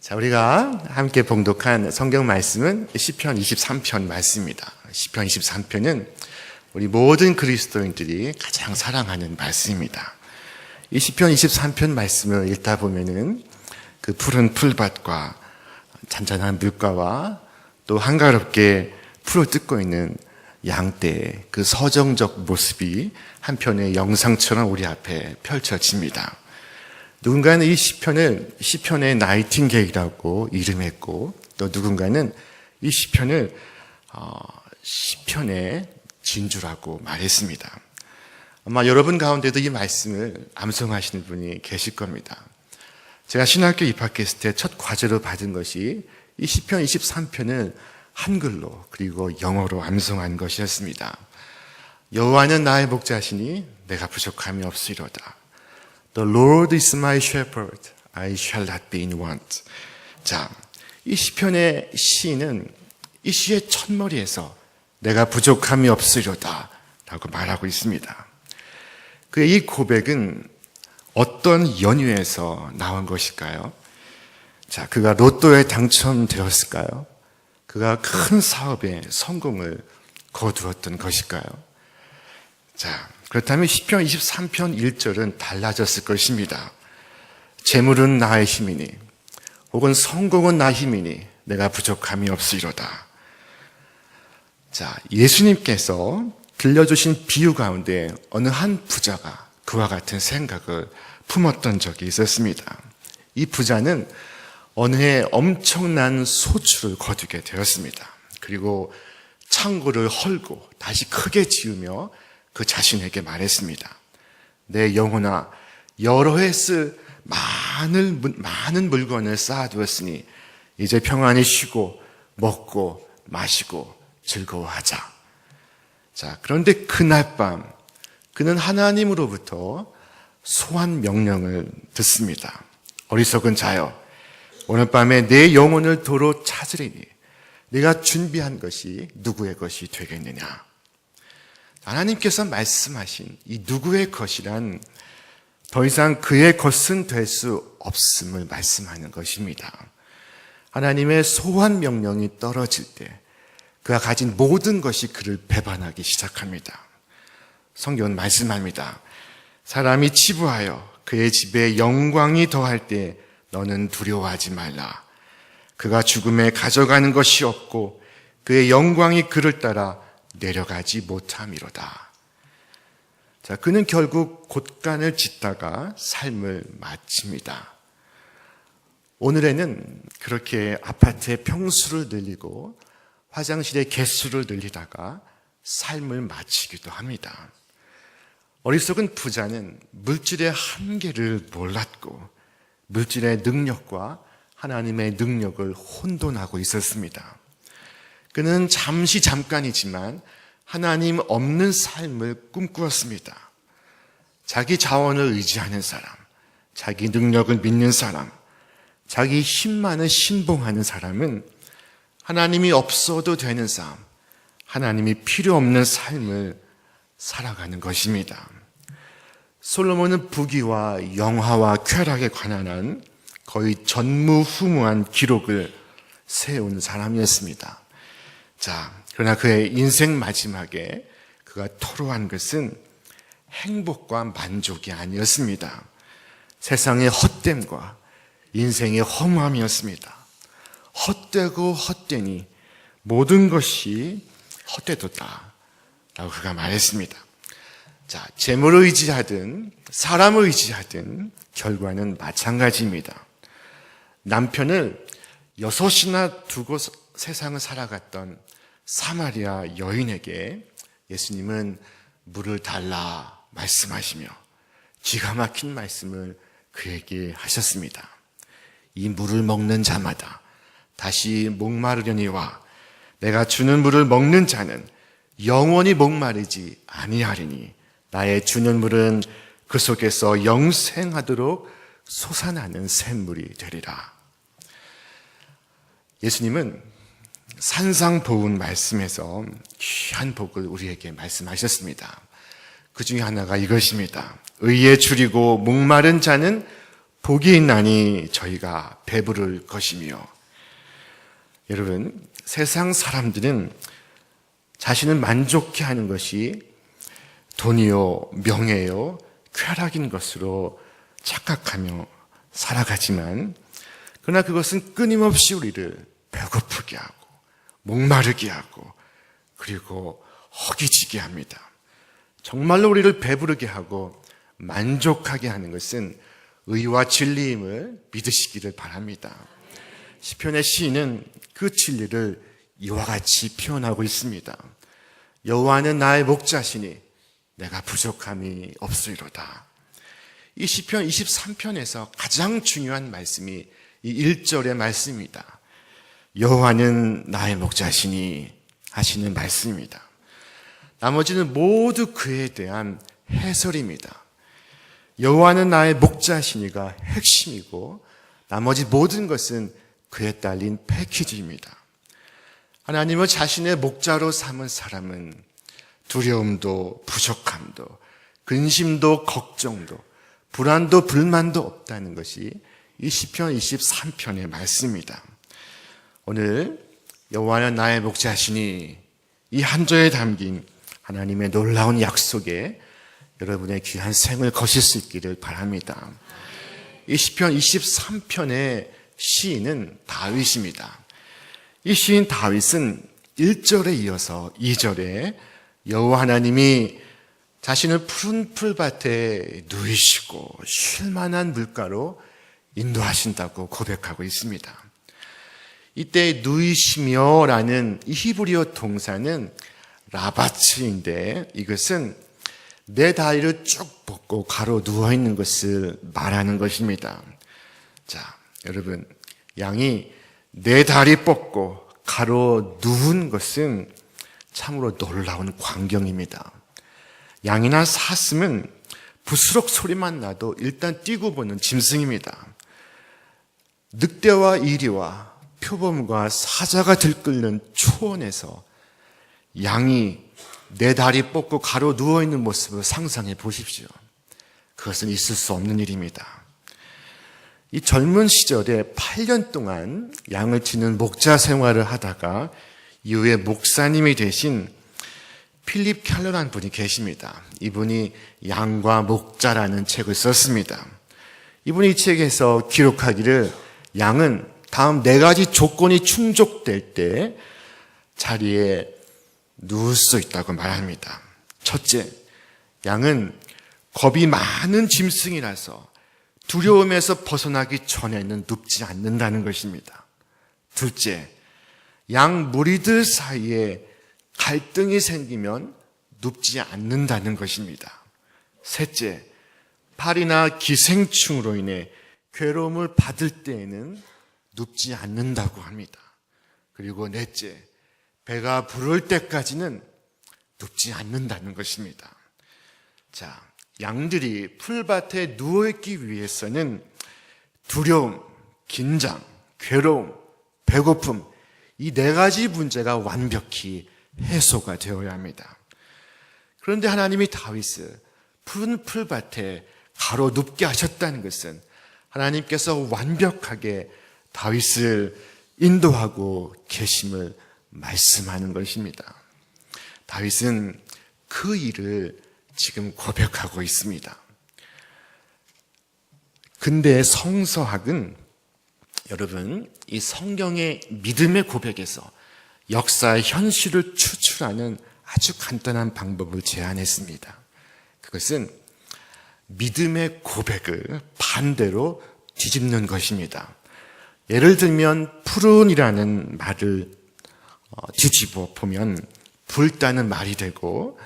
자, 우리가 함께 봉독한 성경 말씀은 시편 23편 말씀입니다. 시편 23편은 우리 모든 그리스도인들이 가장 사랑하는 말씀입니다. 이 시편 23편 말씀을 읽다 보면은 그 푸른 풀밭과 잔잔한 물가와 또 한가롭게 풀을 뜯고 있는 양떼의 그 서정적 모습이 한편의 영상처럼 우리 앞에 펼쳐집니다. 누군가는 이 시편을 시편의 나이팅게일이라고 이름했고, 또 누군가는 이 시편을 시편의 진주라고 말했습니다. 아마 여러분 가운데도 이 말씀을 암송하시는 분이 계실 겁니다. 제가 신학교 입학했을 때 첫 과제로 받은 것이 이 시편 23편을 한글로 그리고 영어로 암송한 것이었습니다. 여호와는 나의 목자시니 내가 부족함이 없으리로다. The Lord is my shepherd, I shall not be in want. 자, 이 시편의 시인은 이 시의 첫머리에서 내가 부족함이 없으리로다 라고 말하고 있습니다. 그의 이 고백은 어떤 연유에서 나온 것일까요? 자, 그가 로또에 당첨되었을까요? 그가 큰 사업에 성공을 거두었던 것일까요? 자, 그렇다면 시편 23편 1절은 달라졌을 것입니다. 재물은 나의 힘이니 혹은 성공은 나의 힘이니 내가 부족함이 없으리로다. 자, 예수님께서 들려주신 비유 가운데 어느 한 부자가 그와 같은 생각을 품었던 적이 있었습니다. 이 부자는 어느 해 엄청난 소출을 거두게 되었습니다. 그리고 창고를 헐고 다시 크게 지으며 그 자신에게 말했습니다. 내 영혼아, 여러 해 쓸 많은 물건을 쌓아두었으니 이제 평안히 쉬고 먹고 마시고 즐거워하자. 자, 그런데 그날 밤 그는 하나님으로부터 소환 명령을 듣습니다. 어리석은 자여, 오늘 밤에 내 영혼을 도로 찾으리니 네가 준비한 것이 누구의 것이 되겠느냐. 하나님께서 말씀하신 이 누구의 것이란 더 이상 그의 것은 될 수 없음을 말씀하는 것입니다. 하나님의 소환 명령이 떨어질 때 그가 가진 모든 것이 그를 배반하기 시작합니다. 성경은 말씀합니다. 사람이 치부하여 그의 집에 영광이 더할 때 너는 두려워하지 말라. 그가 죽음에 가져가는 것이 없고 그의 영광이 그를 따라 내려가지 못함이로다. 자, 그는 결국 곳간을 짓다가 삶을 마칩니다. 오늘에는 그렇게 아파트의 평수를 늘리고 화장실의 개수를 늘리다가 삶을 마치기도 합니다. 어리석은 부자는 물질의 한계를 몰랐고 물질의 능력과 하나님의 능력을 혼돈하고 있었습니다. 그는 잠깐이지만 하나님 없는 삶을 꿈꾸었습니다. 자기 자원을 의지하는 사람, 자기 능력을 믿는 사람, 자기 힘만을 신봉하는 사람은 하나님이 없어도 되는 삶, 하나님이 필요 없는 삶을 살아가는 것입니다. 솔로몬은 부귀와 영화와 쾌락에 관한 거의 전무후무한 기록을 세운 사람이었습니다. 자, 그러나 그의 인생 마지막에 그가 토로한 것은 행복과 만족이 아니었습니다. 세상의 헛됨과 인생의 허무함이었습니다. 헛되고 헛되니 모든 것이 헛되도다 라고 그가 말했습니다. 자, 재물을 의지하든 사람을 의지하든 결과는 마찬가지입니다. 남편을 6이나 두고 세상을 살아갔던 사마리아 여인에게 예수님은 물을 달라 말씀하시며 기가 막힌 말씀을 그에게 하셨습니다. 이 물을 먹는 자마다 다시 목마르려니와 내가 주는 물을 먹는 자는 영원히 목마르지 아니하리니 나의 주는 물은 그 속에서 영생하도록 솟아나는 샘물이 되리라. 예수님은 산상보훈 말씀에서 귀한 복을 우리에게 말씀하셨습니다. 그 중에 하나가 이것입니다. 의에 줄이고 목마른 자는 복이 있나니 저희가 배부를 것이며. 여러분, 세상 사람들은 자신을 만족해 하는 것이 돈이요, 명예요, 쾌락인 것으로 착각하며 살아가지만, 그러나 그것은 끊임없이 우리를 배고프게 하고 목마르게 하고 그리고 허기지게 합니다. 정말로 우리를 배부르게 하고 만족하게 하는 것은 의와 진리임을 믿으시기를 바랍니다. 시편의 시인은 그 진리를 이와 같이 표현하고 있습니다. 여호와는 나의 목자시니 내가 부족함이 없으리로다. 이 시편 23편에서 가장 중요한 말씀이 이 1절의 말씀입니다. 여호와는 나의 목자시니 하시는 말씀입니다. 나머지는 모두 그에 대한 해설입니다. 여호와는 나의 목자시니가 핵심이고 나머지 모든 것은 그에 딸린 패키지입니다. 하나님을 자신의 목자로 삼은 사람은 두려움도 부족함도 근심도 걱정도 불안도 불만도 없다는 것이 이 시편 23편의 말씀입니다. 오늘 여호와는 나의 목자시니 이 한 절에 담긴 하나님의 놀라운 약속에 여러분의 귀한 생을 거실 수 있기를 바랍니다. 이 시편 23편의 시인은 다윗입니다. 이 시인 다윗은 1절에 이어서 2절에 여호와 하나님이 자신을 푸른 풀밭에 누이시고 쉴만한 물가로 인도하신다고 고백하고 있습니다. 이때 누이시며 라는 이 히브리어 동사는 라바츠인데 이것은 내 다리를 쭉 뻗고 가로 누워있는 것을 말하는 것입니다. 자, 여러분, 양이 내 다리 뻗고 가로 누운 것은 참으로 놀라운 광경입니다. 양이나 사슴은 부스럭 소리만 나도 일단 뛰고 보는 짐승입니다. 늑대와 이리와 표범과 사자가 들끓는 초원에서 양이 내 다리 뻗고 가로 누워있는 모습을 상상해 보십시오. 그것은 있을 수 없는 일입니다. 이 젊은 시절에 8년 동안 양을 치는 목자 생활을 하다가 이후에 목사님이 되신 필립 켈러라는 분이 계십니다. 이분이 양과 목자라는 책을 썼습니다. 이분이 이 책에서 기록하기를 양은 다음 4가지 조건이 충족될 때 자리에 누울 수 있다고 말합니다. 첫째, 양은 겁이 많은 짐승이라서 두려움에서 벗어나기 전에는 눕지 않는다는 것입니다. 둘째, 양 무리들 사이에 갈등이 생기면 눕지 않는다는 것입니다. 셋째, 파리나 기생충으로 인해 괴로움을 받을 때에는 눕지 않는다고 합니다. 그리고 넷째, 배가 부를 때까지는 눕지 않는다는 것입니다. 자, 양들이 풀밭에 누워있기 위해서는 두려움, 긴장, 괴로움, 배고픔, 이 4가지 문제가 완벽히 해소가 되어야 합니다. 그런데 하나님이 다윗을 푸른 풀밭에 가로 눕게 하셨다는 것은 하나님께서 완벽하게 다윗을 인도하고 계심을 말씀하는 것입니다. 다윗은 그 일을 지금 고백하고 있습니다. 근데 성서학은 여러분, 이 성경의 믿음의 고백에서 역사의 현실을 추출하는 아주 간단한 방법을 제안했습니다. 그것은 믿음의 고백을 반대로 뒤집는 것입니다. 예를 들면 푸른이라는 말을 뒤집어 보면 붉다는 말이 되고,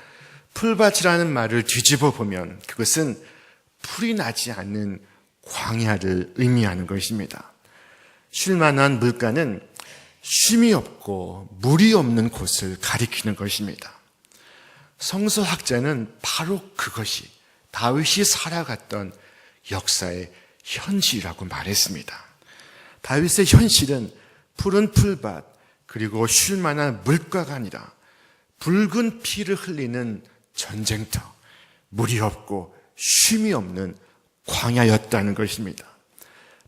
풀밭이라는 말을 뒤집어 보면 그것은 풀이 나지 않는 광야를 의미하는 것입니다. 쉴만한 물가는 쉼이 없고 물이 없는 곳을 가리키는 것입니다. 성서학자는 바로 그것이 다윗이 살아갔던 역사의 현실이라고 말했습니다. 다윗의 현실은 푸른 풀밭 그리고 쉴만한 물가가 아니라 붉은 피를 흘리는 전쟁터, 물이 없고 쉼이 없는 광야였다는 것입니다.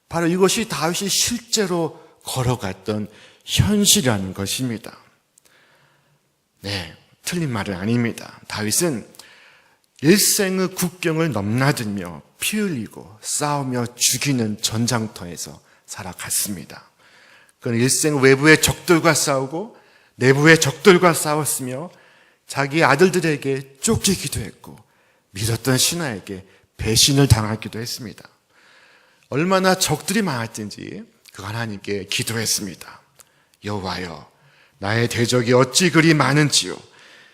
바로 이것이 다윗이 실제로 걸어갔던 현실이라는 것입니다. 네, 틀린 말은 아닙니다. 다윗은 일생의 국경을 넘나들며 피 흘리고 싸우며 죽이는 전장터에서 살아갔습니다. 그는 일생 외부의 적들과 싸우고 내부의 적들과 싸웠으며 자기 아들들에게 쫓기기도 했고 믿었던 신하에게 배신을 당하기도 했습니다. 얼마나 적들이 많았든지 그 하나님께 기도했습니다. 여호와여, 나의 대적이 어찌 그리 많은지요.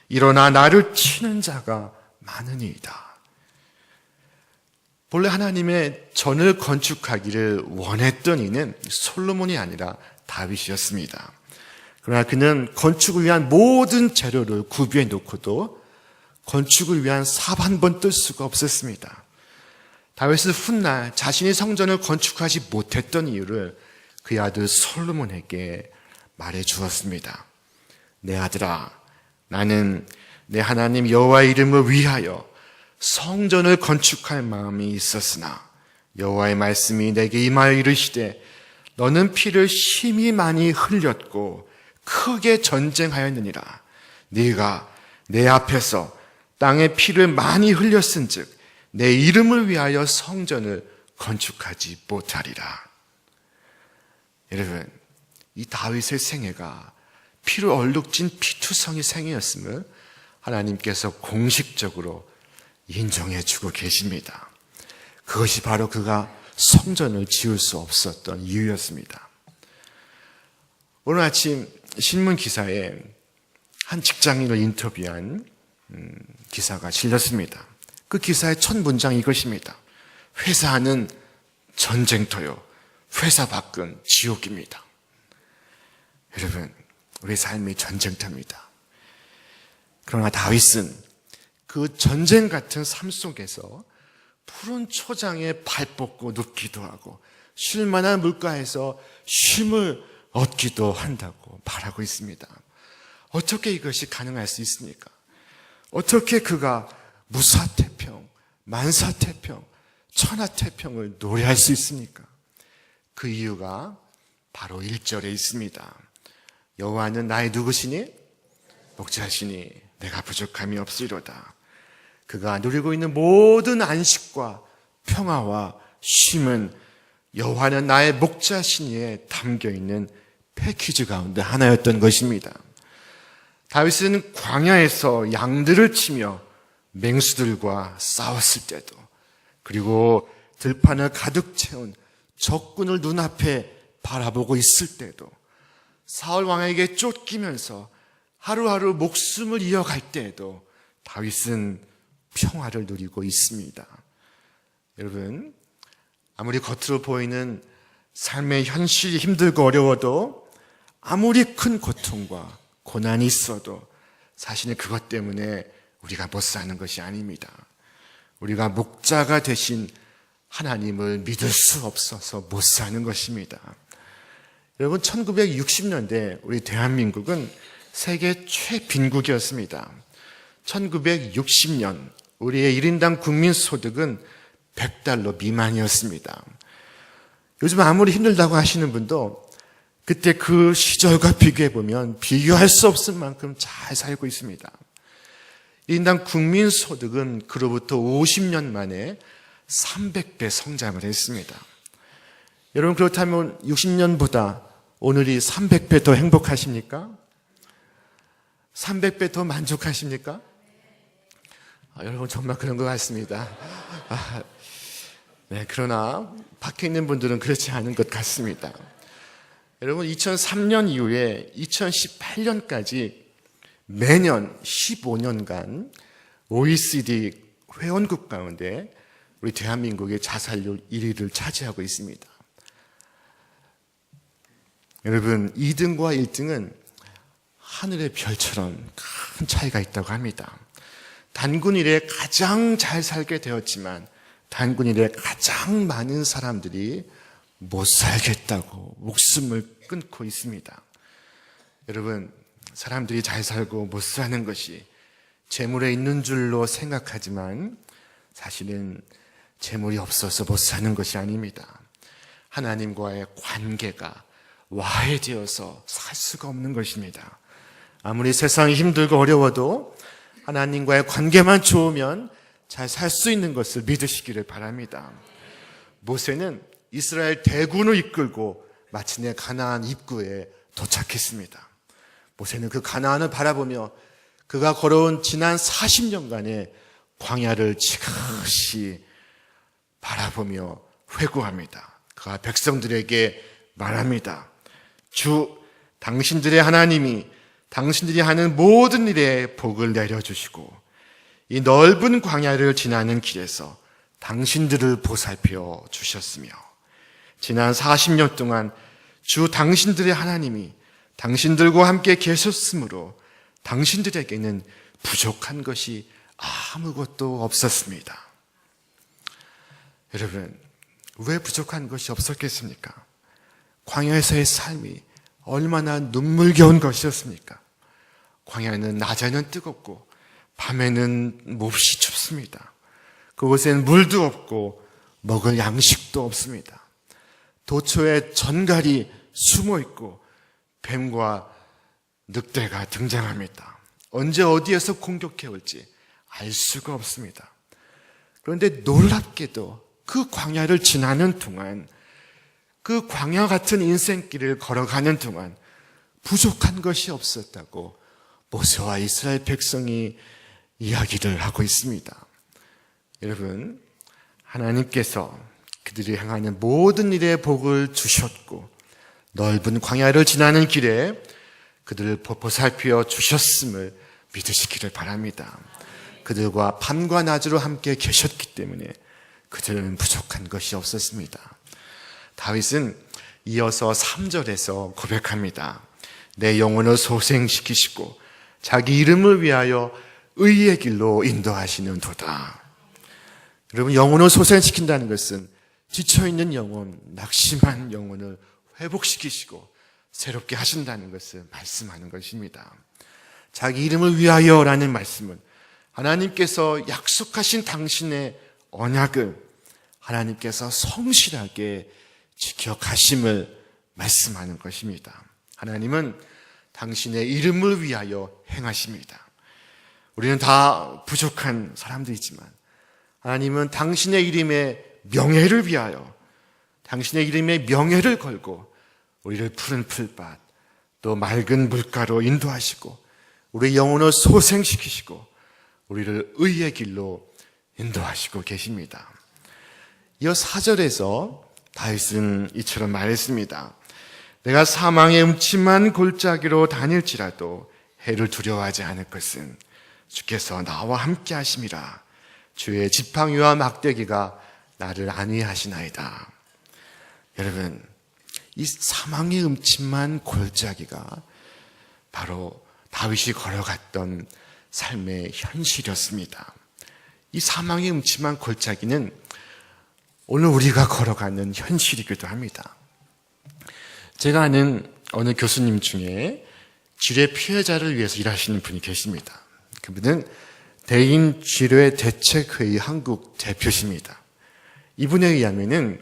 일어나 나를 치는 자가 많으니이다. 본래 하나님의 전을 건축하기를 원했던 이는 솔로몬이 아니라 다윗이었습니다. 그러나 그는 건축을 위한 모든 재료를 구비해 놓고도 건축을 위한 삽 한 번 뜰 수가 없었습니다. 다윗은 훗날 자신이 성전을 건축하지 못했던 이유를 그의 아들 솔로몬에게 말해 주었습니다. 내 아들아, 나는 내 하나님 여호와의 이름을 위하여 성전을 건축할 마음이 있었으나 여호와의 말씀이 내게 임하여 이르시되 너는 피를 심히 많이 흘렸고 크게 전쟁하였느니라. 네가 내 앞에서 땅에 피를 많이 흘렸은즉 내 이름을 위하여 성전을 건축하지 못하리라. 여러분, 이 다윗의 생애가 피로 얼룩진 피투성이 생애였음을 하나님께서 공식적으로 인정해 주고 계십니다. 그것이 바로 그가 성전을 지을 수 없었던 이유였습니다. 오늘 아침 신문 기사에 한 직장인을 인터뷰한 기사가 실렸습니다. 그 기사의 첫 문장이 이것입니다. 회사는 전쟁터요, 회사 밖은 지옥입니다. 여러분, 우리 삶이 전쟁터입니다. 그러나 다윗은 그 전쟁 같은 삶 속에서 푸른 초장에 발 뻗고 눕기도 하고 쉴만한 물가에서 쉼을 얻기도 한다고 말하고 있습니다. 어떻게 이것이 가능할 수 있습니까? 어떻게 그가 무사태평, 만사태평, 천하태평을 노래할 수 있습니까? 그 이유가 바로 1절에 있습니다. 여호와는 나의 누구시니? 목자시니 내가 부족함이 없으리로다. 그가 누리고 있는 모든 안식과 평화와 쉼은 여호와는 나의 목자시니에 담겨있는 패키지 가운데 하나였던 것입니다. 다윗은 광야에서 양들을 치며 맹수들과 싸웠을 때도, 그리고 들판을 가득 채운 적군을 눈앞에 바라보고 있을 때도, 사울 왕에게 쫓기면서 하루하루 목숨을 이어갈 때에도 다윗은 평화를 누리고 있습니다. 여러분, 아무리 겉으로 보이는 삶의 현실이 힘들고 어려워도, 아무리 큰 고통과 고난이 있어도 사실은 그것 때문에 우리가 못 사는 것이 아닙니다. 우리가 목자가 되신 하나님을 믿을 수 없어서 못 사는 것입니다. 여러분, 1960년대 우리 대한민국은 세계 최빈국이었습니다. 1960년 우리의 1인당 국민소득은 $100 미만이었습니다. 요즘 아무리 힘들다고 하시는 분도 그때 그 시절과 비교해보면 비교할 수 없을 만큼 잘 살고 있습니다. 1인당 국민소득은 그로부터 50년 만에 300배 성장을 했습니다. 여러분, 그렇다면 60년보다 오늘이 300배 더 행복하십니까? 300배 더 만족하십니까? 여러분, 정말 그런 것 같습니다. 네, 그러나 밖에 있는 분들은 그렇지 않은 것 같습니다. 여러분, 2003년 이후에 2018년까지 매년 15년간 OECD 회원국 가운데 우리 대한민국의 자살률 1위를 차지하고 있습니다. 여러분, 2등과 1등은 하늘의 별처럼 큰 차이가 있다고 합니다. 단군 이래 가장 잘 살게 되었지만 단군 이래 가장 많은 사람들이 못 살겠다고 목숨을 끊고 있습니다. 여러분, 사람들이 잘 살고 못 사는 것이 재물에 있는 줄로 생각하지만 사실은 재물이 없어서 못 사는 것이 아닙니다. 하나님과의 관계가 와해되어서 살 수가 없는 것입니다. 아무리 세상이 힘들고 어려워도 하나님과의 관계만 좋으면 잘 살 수 있는 것을 믿으시기를 바랍니다. 모세는 이스라엘 대군을 이끌고 마침내 가나안 입구에 도착했습니다. 모세는 그 가나안을 바라보며 그가 걸어온 지난 40년간의 광야를 지그시 바라보며 회고합니다. 그가 백성들에게 말합니다. 주, 당신들의 하나님이 당신들이 하는 모든 일에 복을 내려주시고 이 넓은 광야를 지나는 길에서 당신들을 보살펴 주셨으며 지난 40년 동안 주 당신들의 하나님이 당신들과 함께 계셨으므로 당신들에게는 부족한 것이 아무것도 없었습니다. 여러분, 왜 부족한 것이 없었겠습니까? 광야에서의 삶이 얼마나 눈물겨운 것이었습니까? 광야는 낮에는 뜨겁고 밤에는 몹시 춥습니다. 그곳엔 물도 없고 먹을 양식도 없습니다. 도처에 전갈이 숨어 있고 뱀과 늑대가 등장합니다. 언제 어디에서 공격해 올지 알 수가 없습니다. 그런데 놀랍게도 그 광야를 지나는 동안, 그 광야 같은 인생길을 걸어가는 동안 부족한 것이 없었다고 모세와 이스라엘 백성이 이야기를 하고 있습니다. 여러분, 하나님께서 그들이 향하는 모든 일에 복을 주셨고 넓은 광야를 지나는 길에 그들을 보살펴 주셨음을 믿으시기를 바랍니다. 그들과 밤과 낮으로 함께 계셨기 때문에 그들은 부족한 것이 없었습니다. 다윗은 이어서 3절에서 고백합니다. 내 영혼을 소생시키시고 자기 이름을 위하여 의의 길로 인도하시는 도다. 여러분, 영혼을 소생시킨다는 것은 지쳐있는 영혼, 낙심한 영혼을 회복시키시고 새롭게 하신다는 것을 말씀하는 것입니다. 자기 이름을 위하여라는 말씀은 하나님께서 약속하신 당신의 언약을 하나님께서 성실하게 지켜가심을 말씀하는 것입니다. 하나님은 당신의 이름을 위하여 행하십니다. 우리는 다 부족한 사람들이지만 하나님은 당신의 이름의 명예를 위하여 당신의 이름의 명예를 걸고 우리를 푸른 풀밭 또 맑은 물가로 인도하시고 우리 영혼을 소생시키시고 우리를 의의 길로 인도하시고 계십니다. 이어 4절에서 다윗은 이처럼 말했습니다. 내가 사망의 음침한 골짜기로 다닐지라도 해를 두려워하지 않을 것은 주께서 나와 함께 하심이라. 주의 지팡이와 막대기가 나를 안위하시나이다. 여러분, 이 사망의 음침한 골짜기가 바로 다윗이 걸어갔던 삶의 현실이었습니다. 이 사망의 음침한 골짜기는 오늘 우리가 걸어가는 현실이기도 합니다. 제가 아는 어느 교수님 중에 지뢰 피해자를 위해서 일하시는 분이 계십니다. 그분은 대인 지뢰 대책회의 한국 대표십니다. 이분에 의하면은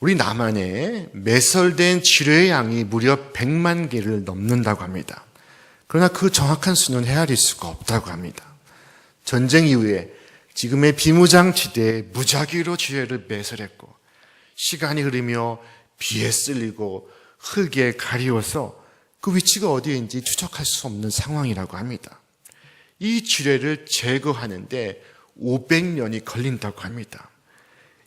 우리 남한에 매설된 지뢰의 양이 무려 100만 개를 넘는다고 합니다. 그러나 그 정확한 수는 헤아릴 수가 없다고 합니다. 전쟁 이후에 지금의 비무장지대에 무작위로 지뢰를 매설했고 시간이 흐르며 비에 쓸리고 흙에 가리워서 그 위치가 어디인지 추적할 수 없는 상황이라고 합니다. 이 지뢰를 제거하는데 500년이 걸린다고 합니다.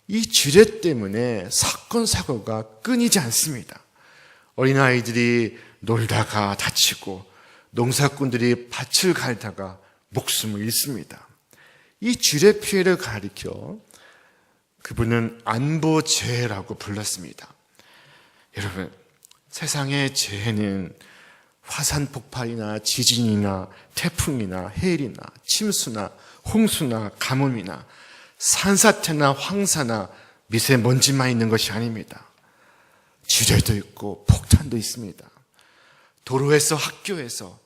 이 지뢰 때문에 사건, 사고가 끊이지 않습니다. 어린아이들이 놀다가 다치고 농사꾼들이 밭을 갈다가 목숨을 잃습니다. 이 지뢰 피해를 가리켜 그분은 안보재해라고 불렀습니다. 여러분, 세상의 재해는 화산 폭발이나 지진이나 태풍이나 해일이나 침수나 홍수나 가뭄이나 산사태나 황사나 미세먼지만 있는 것이 아닙니다. 지뢰도 있고 폭탄도 있습니다. 도로에서 학교에서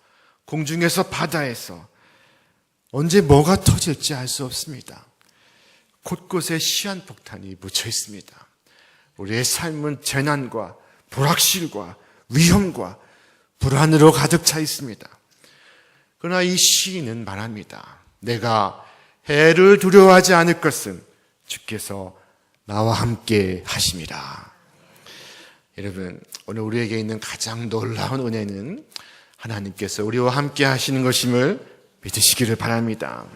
공중에서 바다에서 언제 뭐가 터질지 알 수 없습니다. 곳곳에 시한폭탄이 묻혀 있습니다. 우리의 삶은 재난과 불확실과 위험과 불안으로 가득 차 있습니다. 그러나 이 시인은 말합니다. 내가 해를 두려워하지 않을 것은 주께서 나와 함께 하심이라. 여러분, 오늘 우리에게 있는 가장 놀라운 은혜는 하나님께서 우리와 함께 하시는 것임을 믿으시기를 바랍니다.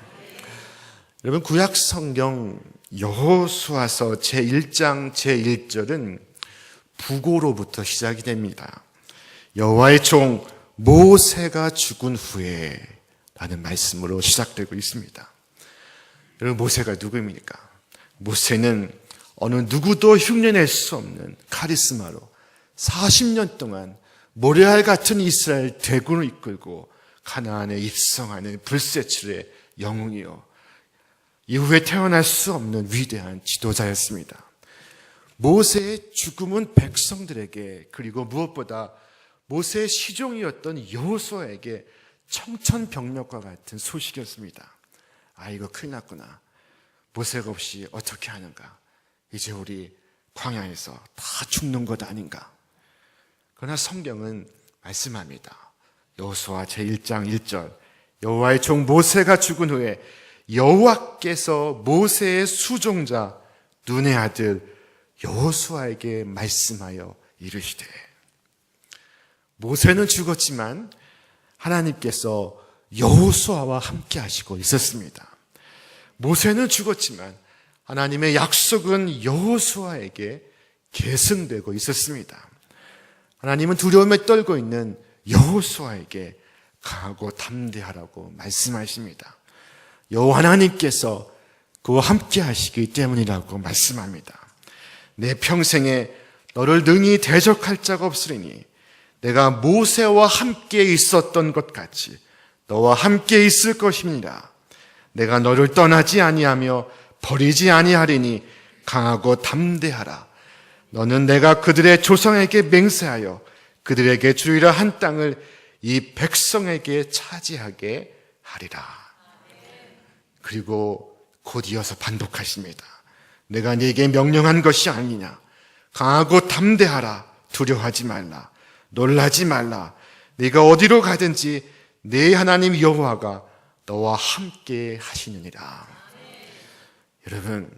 여러분, 구약 성경 여호수아서 제1장 제1절은 부고로부터 시작이 됩니다. 여호와의 종 모세가 죽은 후에 라는 말씀으로 시작되고 있습니다. 여러분, 모세가 누구입니까? 모세는 어느 누구도 흉내낼 수 없는 카리스마로 40년 동안 모래알 같은 이스라엘 대군을 이끌고 가나안에 입성하는 불세출의 영웅이요, 이후에 태어날 수 없는 위대한 지도자였습니다. 모세의 죽음은 백성들에게, 그리고 무엇보다 모세의 시종이었던 여호수아에게 청천벽력과 같은 소식이었습니다. 이거 큰일 났구나. 모세가 없이 어떻게 하는가. 이제 우리 광야에서 다 죽는 것 아닌가. 그러나 성경은 말씀합니다. 여호수아 제1장 1절, 여호와의 종 모세가 죽은 후에 여호와께서 모세의 수종자 눈의 아들 여호수아에게 말씀하여 이르시되. 모세는 죽었지만 하나님께서 여호수아와 함께 하시고 있었습니다. 모세는 죽었지만 하나님의 약속은 여호수아에게 계승되고 있었습니다. 하나님은 두려움에 떨고 있는 여호수아에게 강하고 담대하라고 말씀하십니다. 여호와 하나님께서 그와 함께 하시기 때문이라고 말씀합니다. 내 평생에 너를 능히 대적할 자가 없으리니 내가 모세와 함께 있었던 것 같이 너와 함께 있을 것입니다. 내가 너를 떠나지 아니하며 버리지 아니하리니 강하고 담대하라. 너는 내가 그들의 조상에게 맹세하여 그들에게 주리라 한 땅을 이 백성에게 차지하게 하리라. 그리고 곧 이어서 반복하십니다. 내가 네게 명령한 것이 아니냐. 강하고 담대하라. 두려워하지 말라. 놀라지 말라. 네가 어디로 가든지 네 하나님 여호와가 너와 함께 하시느니라. 여러분,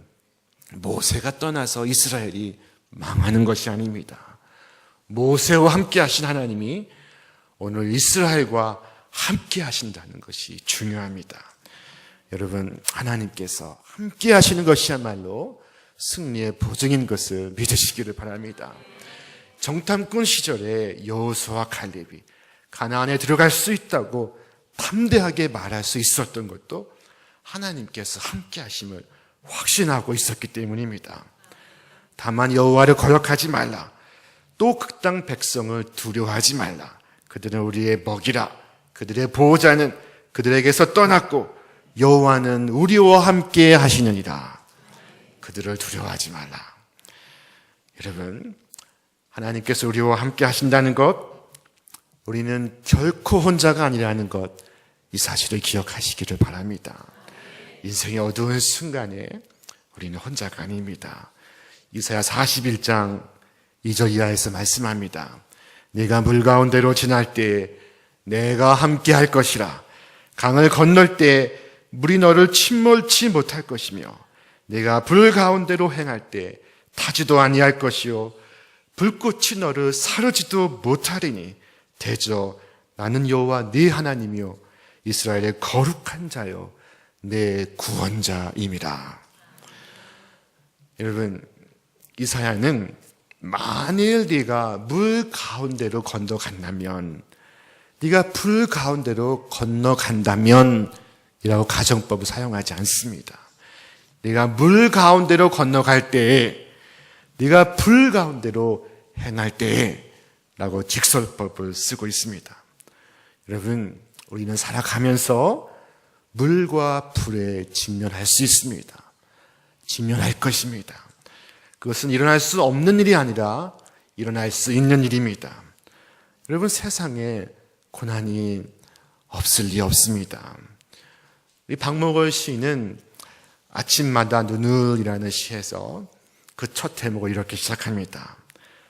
모세가 떠나서 이스라엘이 망하는 것이 아닙니다. 모세와 함께 하신 하나님이 오늘 이스라엘과 함께 하신다는 것이 중요합니다. 여러분, 하나님께서 함께 하시는 것이야말로 승리의 보증인 것을 믿으시기를 바랍니다. 정탐꾼 시절에 여호수아와 갈렙이 가나안에 들어갈 수 있다고 담대하게 말할 수 있었던 것도 하나님께서 함께 하심을 확신하고 있었기 때문입니다. 다만 여호와를 거역하지 말라. 또 그 땅 백성을 두려워하지 말라. 그들은 우리의 먹이라. 그들의 보호자는 그들에게서 떠났고 여호와는 우리와 함께 하시느니라. 그들을 두려워하지 말라. 여러분, 하나님께서 우리와 함께 하신다는 것, 우리는 결코 혼자가 아니라는 것, 이 사실을 기억하시기를 바랍니다. 인생의 어두운 순간에 우리는 혼자가 아닙니다. 이사야 41장 2절 이하에서 말씀합니다. 네가 물 가운데로 지날 때에 내가 함께 할 것이라. 강을 건널 때에 물이 너를 침몰치 못할 것이며 네가 불 가운데로 행할 때 타지도 아니할 것이요 불꽃이 너를 사르지도 못하리니 대저 나는 여호와 네 하나님이요 이스라엘의 거룩한 자요 내 구원자임이라. 여러분, 이사야는 만일 네가 물 가운데로 건너간다면, 네가 불 가운데로 건너간다면 이라고 가정법을 사용하지 않습니다. 네가 물 가운데로 건너갈 때에, 네가 불 가운데로 행할 때에 라고 직설법을 쓰고 있습니다. 여러분, 우리는 살아가면서 물과 불에 직면할 수 있습니다. 직면할 것입니다. 그것은 일어날 수 없는 일이 아니라 일어날 수 있는 일입니다. 여러분, 세상에 고난이 없을 리 없습니다. 우리 박목월 시인은 아침마다 눈을이라는 시에서 그 첫 대목을 이렇게 시작합니다.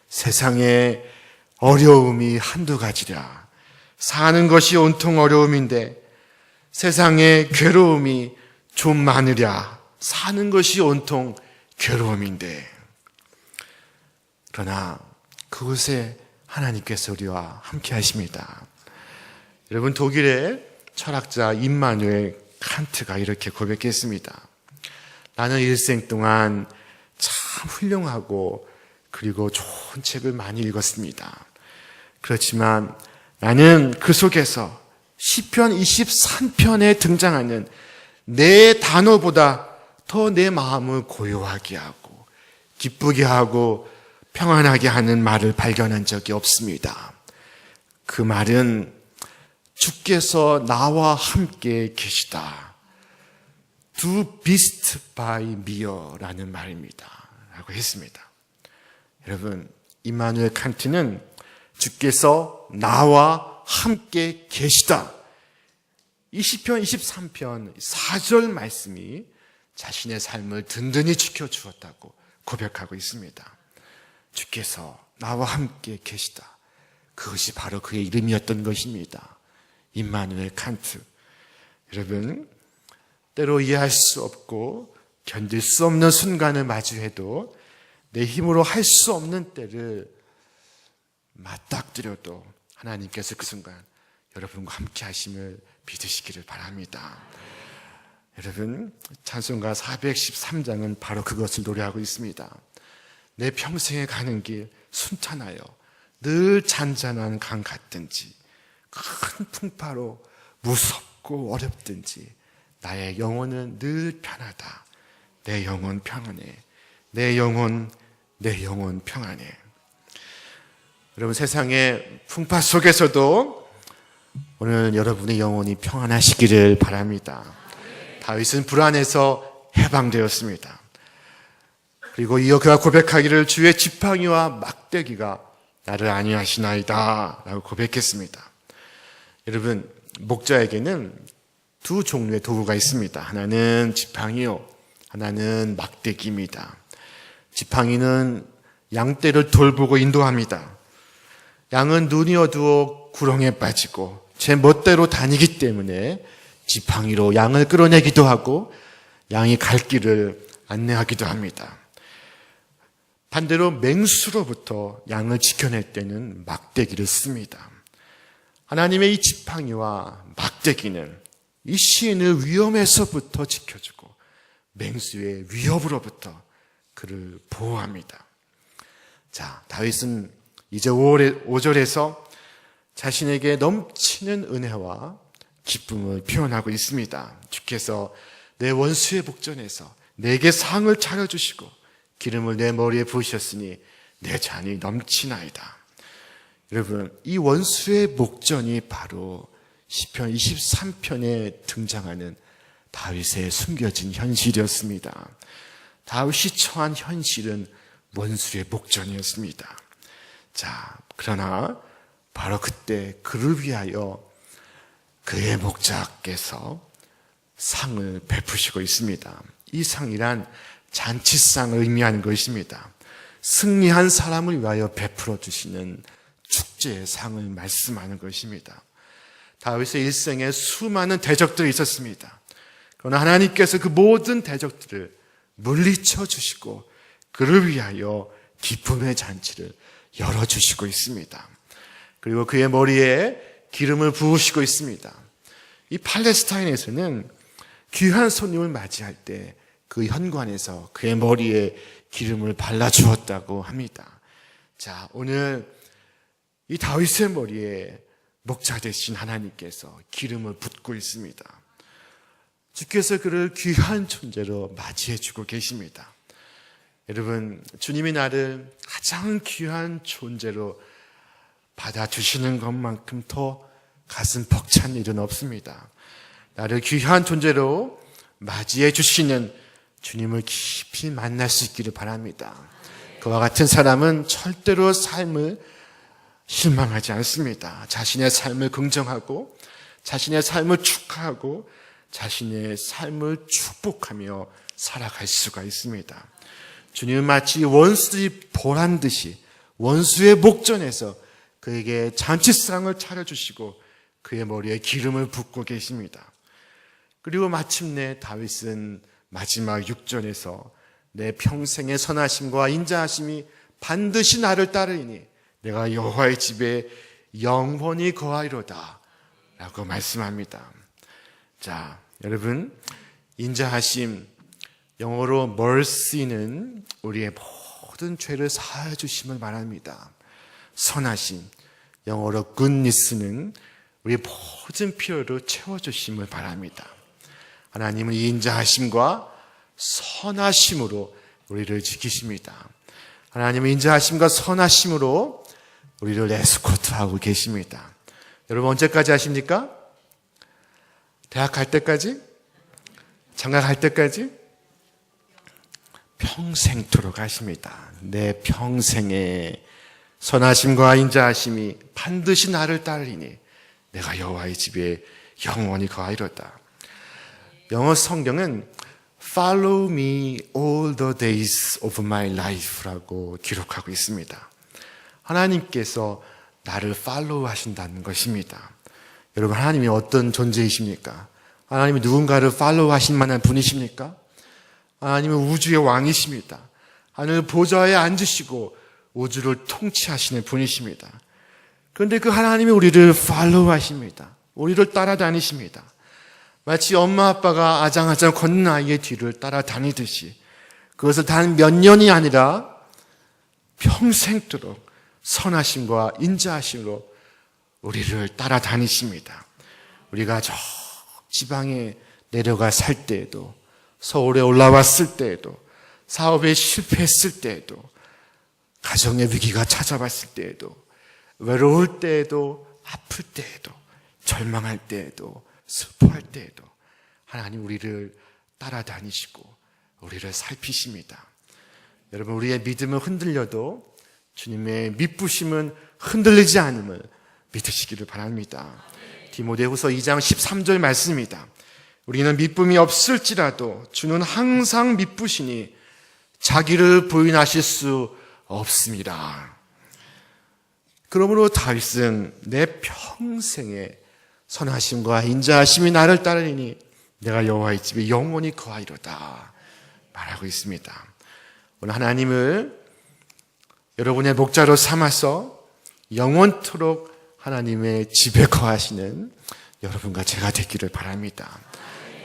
세상에 어려움이 한두 가지랴. 사는 것이 온통 어려움인데 세상에 괴로움이 좀 많으랴. 사는 것이 온통 괴로움인데. 그러나 그곳에 하나님께서 우리와 함께 하십니다. 여러분, 독일의 철학자 임마누엘 칸트가 이렇게 고백했습니다. 나는 일생 동안 참 훌륭하고 그리고 좋은 책을 많이 읽었습니다. 그렇지만 나는 그 속에서 시편 23편에 등장하는 내 단어보다 더 내 마음을 고요하게 하고 기쁘게 하고 평안하게 하는 말을 발견한 적이 없습니다. 그 말은 주께서 나와 함께 계시다. Do beast by me라는 말입니다. 라고 했습니다. 여러분, 임마누엘 칸트는 주께서 나와 함께 계시다. 이 시편 23편 4절 말씀이 자신의 삶을 든든히 지켜주었다고 고백하고 있습니다. 주께서 나와 함께 계시다. 그것이 바로 그의 이름이었던 것입니다. 임마누엘 칸트. 여러분, 때로 이해할 수 없고 견딜 수 없는 순간을 마주해도 내 힘으로 할 수 없는 때를 맞닥뜨려도 하나님께서 그 순간 여러분과 함께 하심을 믿으시기를 바랍니다. 여러분, 찬송가 413장은 바로 그것을 노래하고 있습니다. 내 평생에 가는 길 순탄하여 늘 잔잔한 강 같든지 큰 풍파로 무섭고 어렵든지 나의 영혼은 늘 편하다. 내 영혼 평안해. 내 영혼 평안해. 여러분, 세상의 풍파 속에서도 오늘 여러분의 영혼이 평안하시기를 바랍니다. 다윗은 불안해서 해방되었습니다. 그리고 이어 그가 고백하기를 주의 지팡이와 막대기가 나를 안위하시나이다 라고 고백했습니다. 여러분, 목자에게는 두 종류의 도구가 있습니다. 하나는 지팡이요, 하나는 막대기입니다. 지팡이는 양떼를 돌보고 인도합니다. 양은 눈이 어두워 구렁에 빠지고 제 멋대로 다니기 때문에 지팡이로 양을 끌어내기도 하고 양이 갈 길을 안내하기도 합니다. 반대로 맹수로부터 양을 지켜낼 때는 막대기를 씁니다. 하나님의 이 지팡이와 막대기는 이 시인을 위험에서부터 지켜주고 맹수의 위협으로부터 그를 보호합니다. 자, 다윗은 이제 5절에서 자신에게 넘치는 은혜와 기쁨을 표현하고 있습니다. 주께서 내 원수의 복전에서 내게 상을 차려주시고 기름을 내 머리에 부으셨으니 내 잔이 넘치나이다. 여러분, 이 원수의 목전이 바로 시편 23편에 등장하는 다윗의 숨겨진 현실이었습니다. 다윗이 처한 현실은 원수의 목전이었습니다. 자, 그러나 바로 그때 그를 위하여 그의 목자께서 상을 베푸시고 있습니다. 이 상이란 잔치상을 의미하는 것입니다. 승리한 사람을 위하여 베풀어 주시는 축제의 상을 말씀하는 것입니다. 다윗의 일생에 수많은 대적들이 있었습니다. 그러나 하나님께서 그 모든 대적들을 물리쳐 주시고 그를 위하여 기쁨의 잔치를 열어주시고 있습니다. 그리고 그의 머리에 기름을 부으시고 있습니다. 이 팔레스타인에서는 귀한 손님을 맞이할 때 그 현관에서 그의 머리에 기름을 발라주었다고 합니다. 자, 오늘 이 다윗의 머리에 목자 되신 하나님께서 기름을 붓고 있습니다. 주께서 그를 귀한 존재로 맞이해주고 계십니다. 여러분, 주님이 나를 가장 귀한 존재로 받아주시는 것만큼 더 가슴 벅찬 일은 없습니다. 나를 귀한 존재로 맞이해 주시는 주님을 깊이 만날 수 있기를 바랍니다. 그와 같은 사람은 절대로 삶을 실망하지 않습니다. 자신의 삶을 긍정하고 자신의 삶을 축하하고 자신의 삶을 축복하며 살아갈 수가 있습니다. 주님은 마치 원수들이 보란 듯이 원수의 목전에서 그에게 잔치상을 차려주시고 그의 머리에 기름을 붓고 계십니다. 그리고 마침내 다윗은 마지막 6절에서 내 평생의 선하심과 인자하심이 반드시 나를 따르리니 내가 여호와의 집에 영원히 거하리로다 라고 말씀합니다. 자, 여러분, 인자하심, 영어로 mercy는 우리의 모든 죄를 사하여 주심을 말합니다. 선하심, 영어로 goodness는 우리의 모든 필요를 채워주심을 바랍니다. 하나님은 이 인자하심과 선하심으로 우리를 지키십니다. 하나님은 인자하심과 선하심으로 우리를 에스코트하고 계십니다. 여러분, 언제까지 하십니까? 대학 갈 때까지? 장가 갈 때까지? 평생토록 하십니다. 내 평생에 선하심과 인자하심이 반드시 나를 따르리니 내가 여호와의 집에 영원히 거하리로다. 영어 성경은 Follow me all the days of my life라고 기록하고 있습니다. 하나님께서 나를 팔로우 하신다는 것입니다. 여러분, 하나님이 어떤 존재이십니까? 하나님이 누군가를 팔로우 하실 만한 분이십니까? 하나님은 우주의 왕이십니다. 하늘 보좌에 앉으시고 우주를 통치하시는 분이십니다. 그런데 그 하나님이 우리를 팔로우 하십니다. 우리를 따라다니십니다. 마치 엄마 아빠가 아장아장 걷는 아이의 뒤를 따라다니듯이 그것을 단 몇 년이 아니라 평생도록 선하심과 인자하심으로 우리를 따라다니십니다. 우리가 저 지방에 내려가 살 때에도, 서울에 올라왔을 때에도, 사업에 실패했을 때에도, 가정의 위기가 찾아왔을 때에도, 외로울 때에도, 아플 때에도, 절망할 때에도, 슬퍼할 때에도 하나님 우리를 따라다니시고 우리를 살피십니다. 여러분, 우리의 믿음은 흔들려도 주님의 믿부심은 흔들리지 않음을 믿으시기를 바랍니다. 디모데후서 2장 13절 말씀입니다. 우리는 믿음이 없을지라도 주는 항상 믿부시니 자기를 부인하실 수 없습니다. 그러므로 다윗은 내 평생에 선하심과 인자하심이 나를 따르니 내가 여호와의 집에 영원히 거하리로다 말하고 있습니다. 오늘 하나님을 여러분의 목자로 삼아서 영원토록 하나님의 집에 거하시는 여러분과 제가 되기를 바랍니다.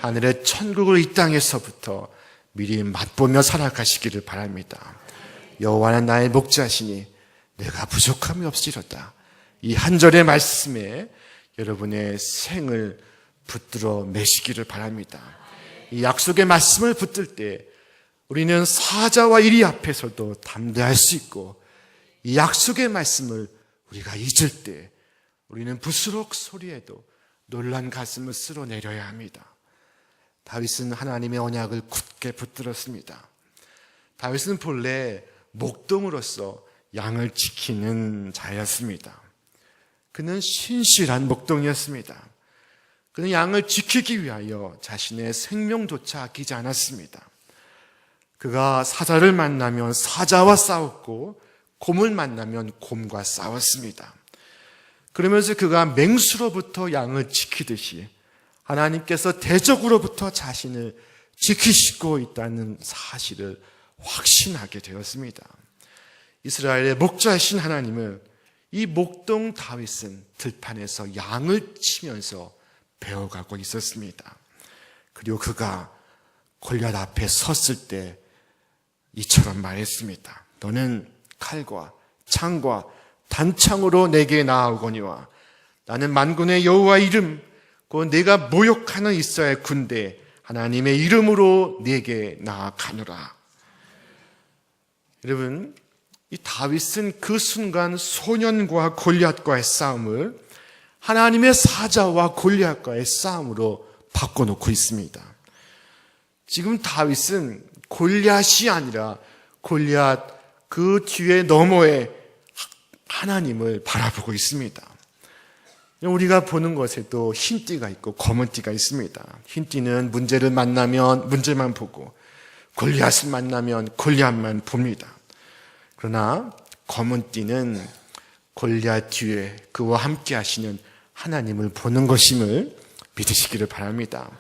하늘의 천국을 이 땅에서부터 미리 맛보며 살아가시기를 바랍니다. 여호와는 나의 목자시니 내가 부족함이 없으리로다. 이 한 절의 말씀에 여러분의 생을 붙들어 매시기를 바랍니다. 이 약속의 말씀을 붙들 때 우리는 사자와 이리 앞에서도 담대할 수 있고, 이 약속의 말씀을 우리가 잊을 때 우리는 부스럭 소리에도 놀란 가슴을 쓸어내려야 합니다. 다윗은 하나님의 언약을 굳게 붙들었습니다. 다윗은 본래 목동으로서 양을 지키는 자였습니다. 그는 신실한 목동이었습니다. 그는 양을 지키기 위하여 자신의 생명조차 아끼지 않았습니다. 그가 사자를 만나면 사자와 싸웠고 곰을 만나면 곰과 싸웠습니다. 그러면서 그가 맹수로부터 양을 지키듯이 하나님께서 대적으로부터 자신을 지키시고 있다는 사실을 확신하게 되었습니다. 이스라엘의 목자이신 하나님은 이 목동 다윗은 들판에서 양을 치면서 배워가고 있었습니다. 그리고 그가 골리앗 앞에 섰을 때 이처럼 말했습니다. 너는 칼과 창과 단창으로 내게 나아오거니와 나는 만군의 여호와 이름 곧 내가 모욕하는 이스라엘 군대 하나님의 이름으로 내게 나아가노라. 여러분, 이 다윗은 그 순간 소년과 골리앗과의 싸움을 하나님의 사자와 골리앗과의 싸움으로 바꿔놓고 있습니다. 지금 다윗은 골리앗이 아니라 골리앗 그 뒤에 너머에 하나님을 바라보고 있습니다. 우리가 보는 것에도 흰 띠가 있고 검은 띠가 있습니다. 흰 띠는 문제를 만나면 문제만 보고, 골리앗을 만나면 골리앗만 봅니다. 그러나 검은 띠는 골리앗 뒤에 그와 함께 하시는 하나님을 보는 것임을 믿으시기를 바랍니다.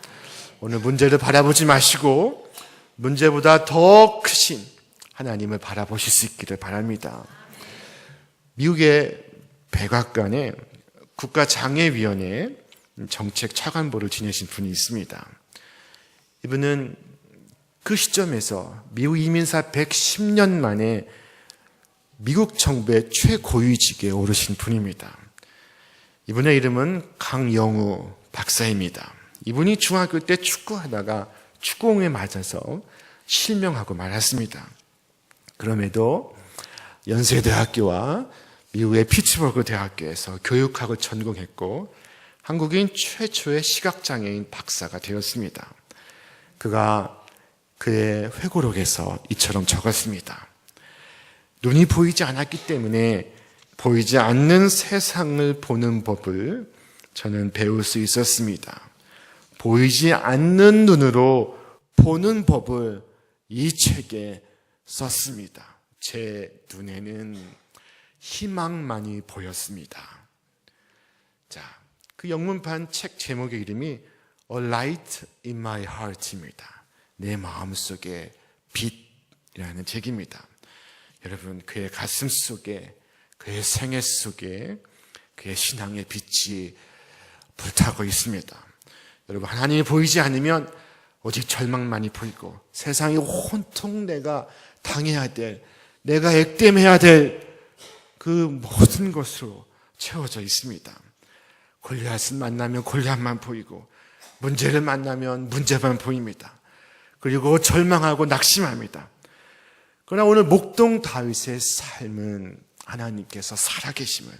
오늘 문제를 바라보지 마시고 문제보다 더 크신 하나님을 바라보실 수 있기를 바랍니다. 미국의 백악관에 국가장애위원회 정책 차관보를 지내신 분이 있습니다. 이분은 그 시점에서 미국 이민사 110년 만에 미국 정부의 최고위직에 오르신 분입니다. 이분의 이름은 강영우 박사입니다. 이분이 중학교 때 축구하다가 축구공에 맞아서 실명하고 말았습니다. 그럼에도 연세대학교와 미국의 피츠버그 대학교에서 교육학을 전공했고 한국인 최초의 시각장애인 박사가 되었습니다. 그가 그의 회고록에서 이처럼 적었습니다. 눈이 보이지 않았기 때문에 보이지 않는 세상을 보는 법을 저는 배울 수 있었습니다. 보이지 않는 눈으로 보는 법을 이 책에 썼습니다. 제 눈에는 희망만이 보였습니다. 자, 그 영문판 책 제목의 이름이 A Light in My Heart입니다. 내 마음속에 빛이라는 책입니다. 여러분, 그의 가슴 속에, 그의 생애 속에 그의 신앙의 빛이 불타고 있습니다. 여러분, 하나님이 보이지 않으면 오직 절망만이 보이고 세상이 온통 내가 당해야 될, 내가 액땜해야 될 그 모든 것으로 채워져 있습니다. 골리앗을 만나면 골리앗만 보이고 문제를 만나면 문제만 보입니다. 그리고 절망하고 낙심합니다. 그러나 오늘 목동 다윗의 삶은 하나님께서 살아계심을,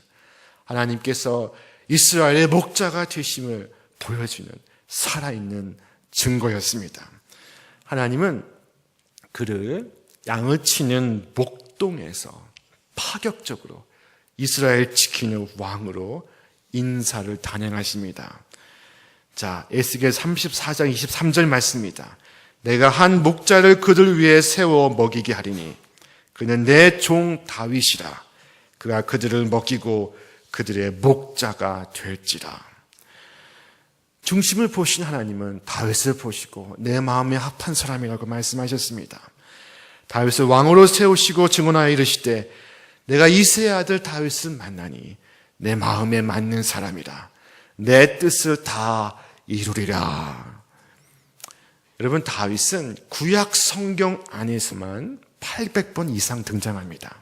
하나님께서 이스라엘의 목자가 되심을 보여주는 살아있는 증거였습니다. 하나님은 그를 양을 치는 목동에서 파격적으로 이스라엘 지키는 왕으로 인사를 단행하십니다. 자, 에스겔 34장 23절 말씀입니다. 내가 한 목자를 그들 위에 세워 먹이게 하리니 그는 내 종 다윗이라. 그가 그들을 먹이고 그들의 목자가 될지라. 중심을 보신 하나님은 다윗을 보시고 내 마음에 합한 사람이라고 말씀하셨습니다. 다윗을 왕으로 세우시고 증언하여 이르시되 내가 이새의 아들 다윗을 만나니 내 마음에 맞는 사람이라. 내 뜻을 다 이루리라. 여러분, 다윗은 구약 성경 안에서만 800번 이상 등장합니다.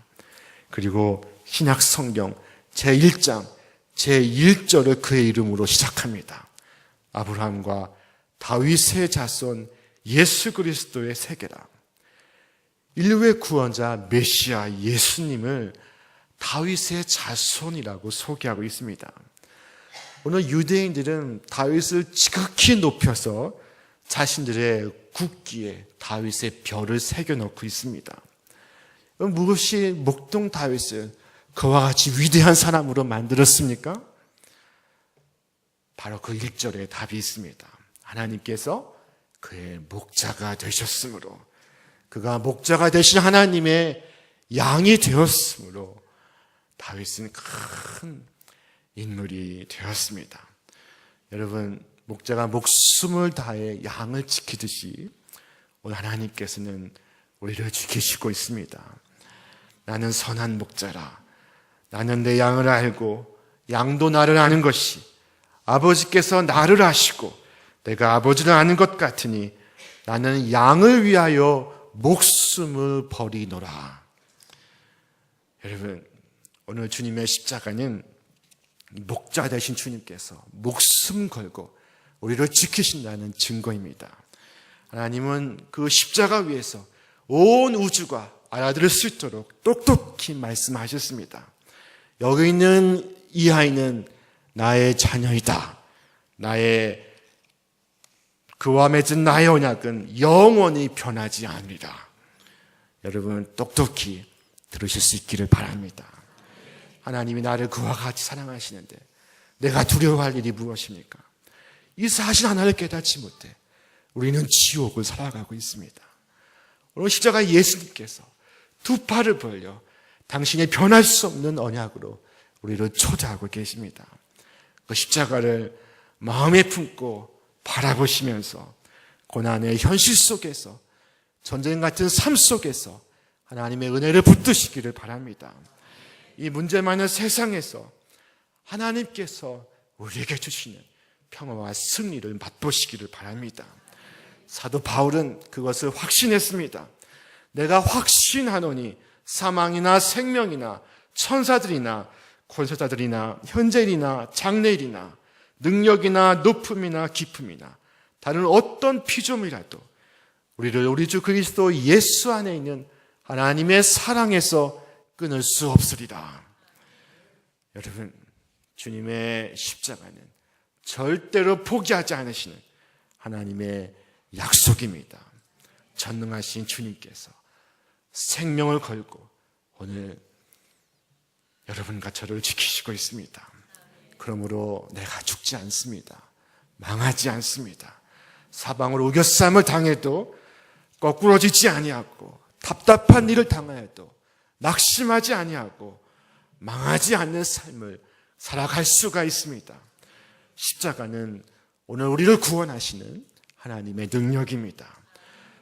그리고 신약 성경 제1장 제1절을 그의 이름으로 시작합니다. 아브라함과 다윗의 자손 예수 그리스도의 세계라. 인류의 구원자 메시아 예수님을 다윗의 자손이라고 소개하고 있습니다. 오늘 유대인들은 다윗을 지극히 높여서 자신들의 국기에 다윗의 별을 새겨넣고 있습니다. 무엇이 목동 다윗을 그와 같이 위대한 사람으로 만들었습니까? 바로 그 1절에 답이 있습니다. 하나님께서 그의 목자가 되셨으므로, 그가 목자가 되신 하나님의 양이 되었으므로 다윗은 큰 인물이 되었습니다. 여러분, 목자가 목숨을 다해 양을 지키듯이 오늘 하나님께서는 우리를 지키시고 있습니다. 나는 선한 목자라. 나는 내 양을 알고 양도 나를 아는 것이, 아버지께서 나를 아시고 내가 아버지를 아는 것 같으니 나는 양을 위하여 목숨을 버리노라. 여러분, 오늘 주님의 십자가는 목자 되신 주님께서 목숨 걸고 우리를 지키신다는 증거입니다. 하나님은 그 십자가 위에서 온 우주가 알아들을 수 있도록 똑똑히 말씀하셨습니다. 여기 있는 이 아이는 나의 자녀이다. 그와 맺은 나의 언약은 영원히 변하지 않으리라. 여러분, 똑똑히 들으실 수 있기를 바랍니다. 하나님이 나를 그와 같이 사랑하시는데 내가 두려워할 일이 무엇입니까? 이 사실 하나를 깨닫지 못해 우리는 지옥을 살아가고 있습니다. 오늘 십자가 예수님께서 두 팔을 벌려 당신의 변할 수 없는 언약으로 우리를 초대하고 계십니다. 그 십자가를 마음에 품고 바라보시면서 고난의 현실 속에서 전쟁 같은 삶 속에서 하나님의 은혜를 붙드시기를 바랍니다. 이 문제 많은 세상에서 하나님께서 우리에게 주시는 평화와 승리를 맛보시기를 바랍니다. 사도 바울은 그것을 확신했습니다. 내가 확신하노니 사망이나 생명이나 천사들이나 권세자들이나 현재일이나 장래일이나 능력이나 높음이나 깊음이나 다른 어떤 피조물이라도 우리를 우리 주 그리스도 예수 안에 있는 하나님의 사랑에서 끊을 수 없으리라. 여러분, 주님의 십자가는 절대로 포기하지 않으시는 하나님의 약속입니다. 전능하신 주님께서 생명을 걸고 오늘 여러분과 저를 지키시고 있습니다. 그러므로 내가 죽지 않습니다. 망하지 않습니다. 사방으로 우겨쌈을 당해도 거꾸러지지 아니하고 답답한 일을 당하여도 낙심하지 아니하고 망하지 않는 삶을 살아갈 수가 있습니다. 십자가는 오늘 우리를 구원하시는 하나님의 능력입니다.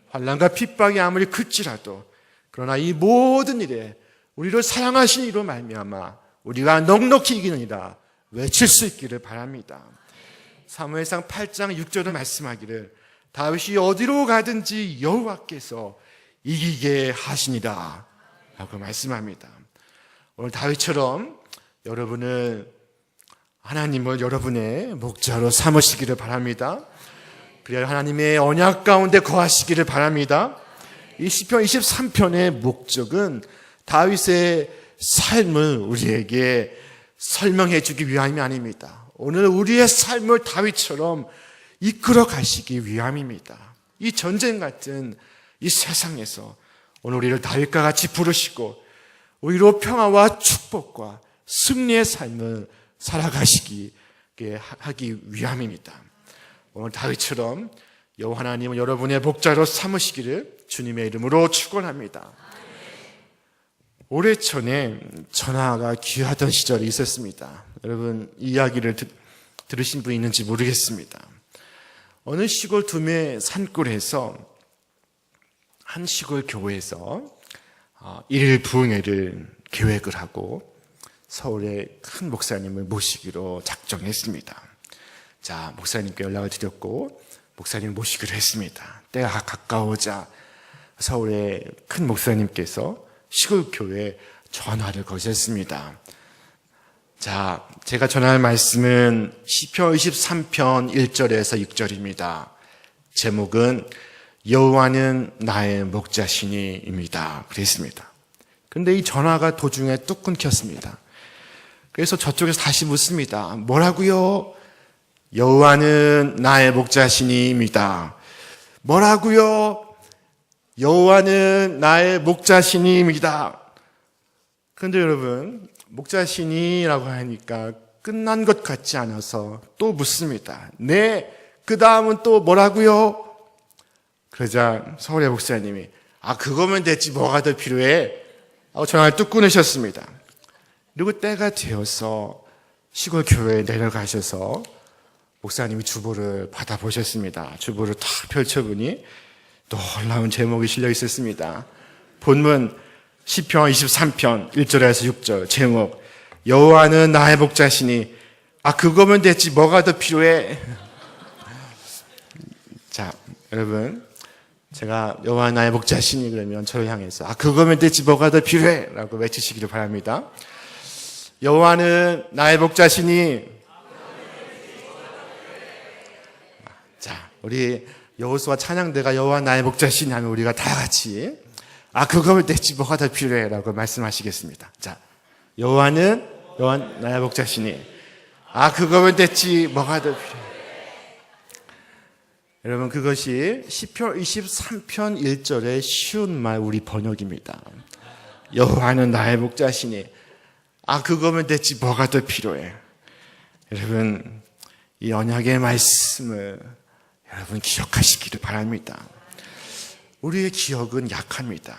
환난과 핍박이 아무리 클지라도 그러나 이 모든 일에 우리를 사랑하신 이로 말미암아 우리가 넉넉히 이기느니라 외칠 수 있기를 바랍니다. 사무엘상 8장 6절을 말씀하기를 다윗이 어디로 가든지 여호와께서 이기게 하시니라 라고 말씀합니다. 오늘 다윗처럼 여러분을 하나님을 여러분의 목자로 삼으시기를 바랍니다. 그래야 하나님의 언약 가운데 거하시기를 바랍니다. 이 시편 23편의 목적은 다윗의 삶을 우리에게 설명해 주기 위함이 아닙니다. 오늘 우리의 삶을 다윗처럼 이끌어 가시기 위함입니다. 이 전쟁 같은 이 세상에서 오늘 우리를 다윗과 같이 부르시고 우리로 평화와 축복과 승리의 삶을 살아가시기 하기 위함입니다. 오늘 다윗처럼 여호와 하나님은 여러분의 목자로 삼으시기를 주님의 이름으로 축원합니다. 오래전에 전화가 귀하던 시절이 있었습니다. 여러분 이 이야기를 들으신 분 있는지 모르겠습니다. 어느 시골 두메 산골에서 한 시골 교회에서 일일 부흥회를 계획을 하고 서울의 큰 목사님을 모시기로 작정했습니다. 자, 목사님께 연락을 드렸고 목사님을 모시기로 했습니다. 때가 가까우자 서울의 큰 목사님께서 시골 교회에 전화를 거셨습니다. 자, 제가 전할 말씀은 시편 23편 1절에서 6절입니다. 제목은 여호와는 나의 목자시니입니다. 그랬습니다. 근데 이 전화가 도중에 뚝 끊겼습니다. 그래서 저쪽에서 다시 묻습니다. 뭐라고요? 여호와는 나의 목자시니입니다. 뭐라고요? 여호와는 나의 목자시니입니다. 그런데 여러분, 목자시니라고 하니까 끝난 것 같지 않아서 또 묻습니다. 네, 그 다음은 또 뭐라고요? 그러자 서울의 목사님이 그거면 됐지 뭐가 더 필요해? 하고 전화를 뚝 끊으셨습니다. 그리고 때가 되어서 시골 교회에 내려가셔서 목사님이 주보를 받아보셨습니다. 주보를 탁 펼쳐보니 놀라운 제목이 실려 있었습니다. 본문 시편 23편 1절에서 6절 제목 여호와는 나의 목자시니 그거면 됐지 뭐가 더 필요해? 자, 여러분 제가 여호와 나의 목자시니 그러면 저를 향해서 그거면 됐지 뭐가 더 필요해? 라고 외치시기를 바랍니다. 여호와는 나의 목자시니. 자, 우리 여호수아 찬양대가 여호와 나의 목자시니 하면 우리가 다 같이 그거면 됐지 뭐가 더 필요해? 라고 말씀하시겠습니다. 자, 여호와 나의 목자시니 그거면 됐지 뭐가 더 필요해? 여러분 그것이 시편 23편 1절의 쉬운 말 우리 번역입니다. 여호와는 나의 목자시니 그거면 됐지 뭐가 더 필요해? 여러분 이 언약의 말씀을 여러분 기억하시기를 바랍니다. 우리의 기억은 약합니다.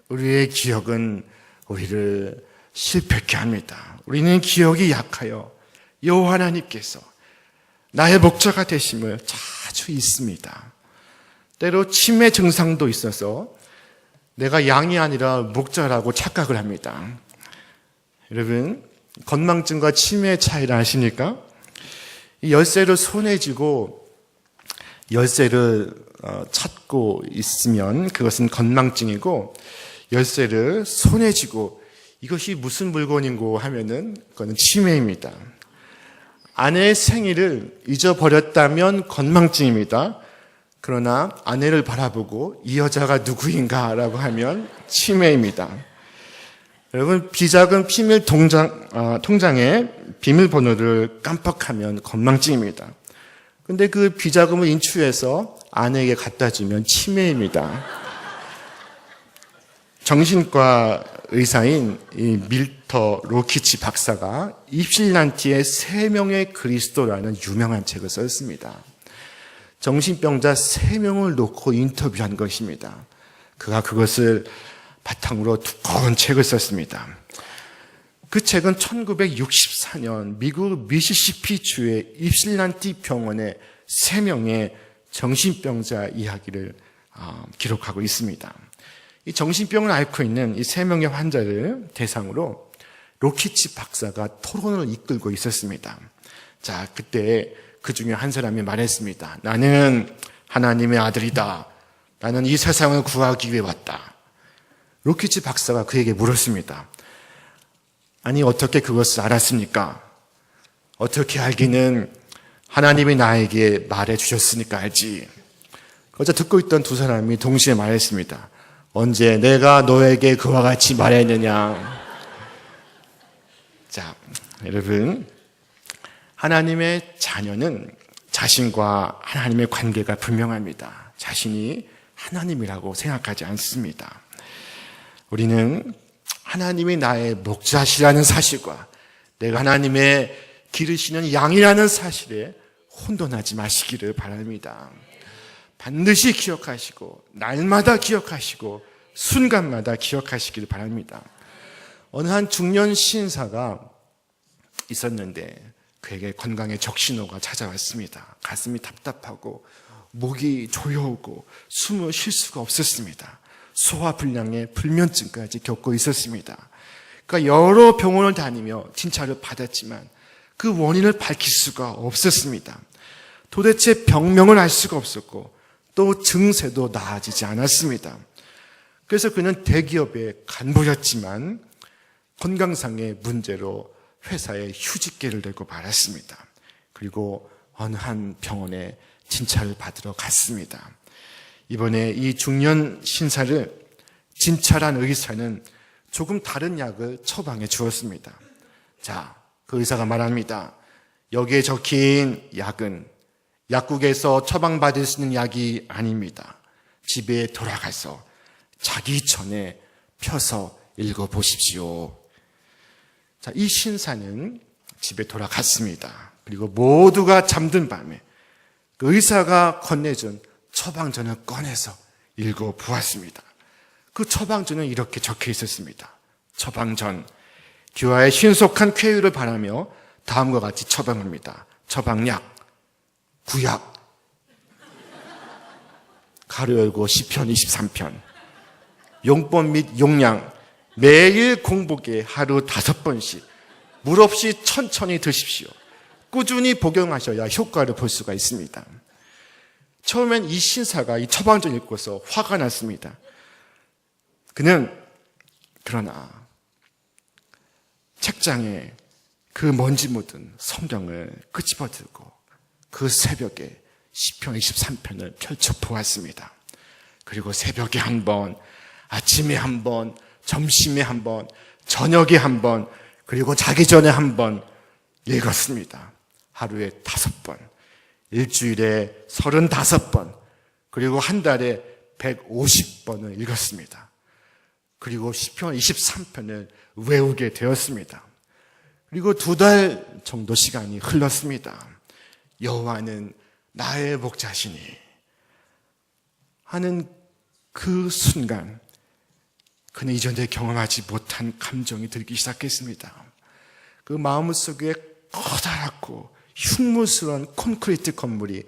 우리의 기억은 우리를 실패케 합니다. 우리는 기억이 약하여 여호와 하나님께서 나의 목자가 되심을 자주 잊습니다. 때로 치매 증상도 있어서 내가 양이 아니라 목자라고 착각을 합니다. 여러분, 건망증과 치매의 차이를 아십니까? 이 열쇠를 손에 쥐고 열쇠를 찾고 있으면 그것은 건망증이고, 열쇠를 손에 쥐고 이것이 무슨 물건인고 하면은 그거는 치매입니다. 아내의 생일을 잊어버렸다면 건망증입니다. 그러나 아내를 바라보고 이 여자가 누구인가라고 하면 치매입니다. 여러분, 비자금 비밀 통장에 비밀번호를 깜빡하면 건망증입니다. 근데 그 비자금을 인출해서 아내에게 갖다 주면 치매입니다. 정신과 의사인 이 밀터 로키치 박사가 입실난티의 3명의 그리스도라는 유명한 책을 썼습니다. 정신병자 3명을 놓고 인터뷰한 것입니다. 그가 그것을 바탕으로 두꺼운 책을 썼습니다. 그 책은 1964년 미국 미시시피주의 입실난티 병원의 3명의 정신병자 이야기를 기록하고 있습니다. 이 정신병을 앓고 있는 이 3명의 환자를 대상으로 로키치 박사가 토론을 이끌고 있었습니다. 자, 그때 그 중에 한 사람이 말했습니다. 나는 하나님의 아들이다. 나는 이 세상을 구하기 위해 왔다. 로키치 박사가 그에게 물었습니다. 아니, 어떻게 그것을 알았습니까? 어떻게 알기는 하나님이 나에게 말해 주셨으니까 알지. 그저 듣고 있던 두 사람이 동시에 말했습니다. 언제 내가 너에게 그와 같이 말했느냐. 자, 여러분, 하나님의 자녀는 자신과 하나님의 관계가 분명합니다. 자신이 하나님이라고 생각하지 않습니다. 우리는 하나님이 나의 목자시라는 사실과 내가 하나님의 기르시는 양이라는 사실에 혼돈하지 마시기를 바랍니다. 반드시 기억하시고 날마다 기억하시고 순간마다 기억하시기를 바랍니다. 어느 한 중년 신사가 있었는데 그에게 건강의 적신호가 찾아왔습니다. 가슴이 답답하고 목이 조여오고 숨을 쉴 수가 없었습니다. 소화불량에 불면증까지 겪고 있었습니다. 그러니까 여러 병원을 다니며 진찰을 받았지만 그 원인을 밝힐 수가 없었습니다. 도대체 병명을 알 수가 없었고 또 증세도 나아지지 않았습니다. 그래서 그는 대기업의 간부였지만 건강상의 문제로 회사에 휴직계를 내고 말았습니다. 그리고 어느 한 병원에 진찰을 받으러 갔습니다. 이번에 이 중년 신사를 진찰한 의사는 조금 다른 약을 처방해 주었습니다. 자, 그 의사가 말합니다. 여기에 적힌 약은 약국에서 처방받을 수 있는 약이 아닙니다. 집에 돌아가서 자기 전에 펴서 읽어보십시오. 자, 이 신사는 집에 돌아갔습니다. 그리고 모두가 잠든 밤에 그 의사가 건네준 처방전을 꺼내서 읽어보았습니다. 그 처방전은 이렇게 적혀 있었습니다. 처방전, 귀화의 신속한 쾌유를 바라며 다음과 같이 처방합니다. 처방약, 구약, 가로 열고 시편 23편, 용법 및 용량, 매일 공복에 하루 5번씩 물 없이 천천히 드십시오. 꾸준히 복용하셔야 효과를 볼 수가 있습니다. 처음엔 이 신사가 이 처방전 읽고서 화가 났습니다. 그는 그러나 책장에 그 먼지 묻은 성경을 끄집어들고 그 새벽에 시편 23편을 펼쳐보았습니다. 그리고 새벽에 한 번, 아침에 한 번, 점심에 한 번, 저녁에 한 번, 그리고 자기 전에 한 번 읽었습니다. 하루에 5번, 일주일에 35번, 그리고 한 달에 150번을 읽었습니다. 그리고 시편 23편을 외우게 되었습니다. 그리고 2달 정도 시간이 흘렀습니다. 여호와는 나의 목자시니 하는 그 순간 그는 이전에 경험하지 못한 감정이 들기 시작했습니다. 그 마음속에 커다랗고 흉물스러운 콘크리트 건물이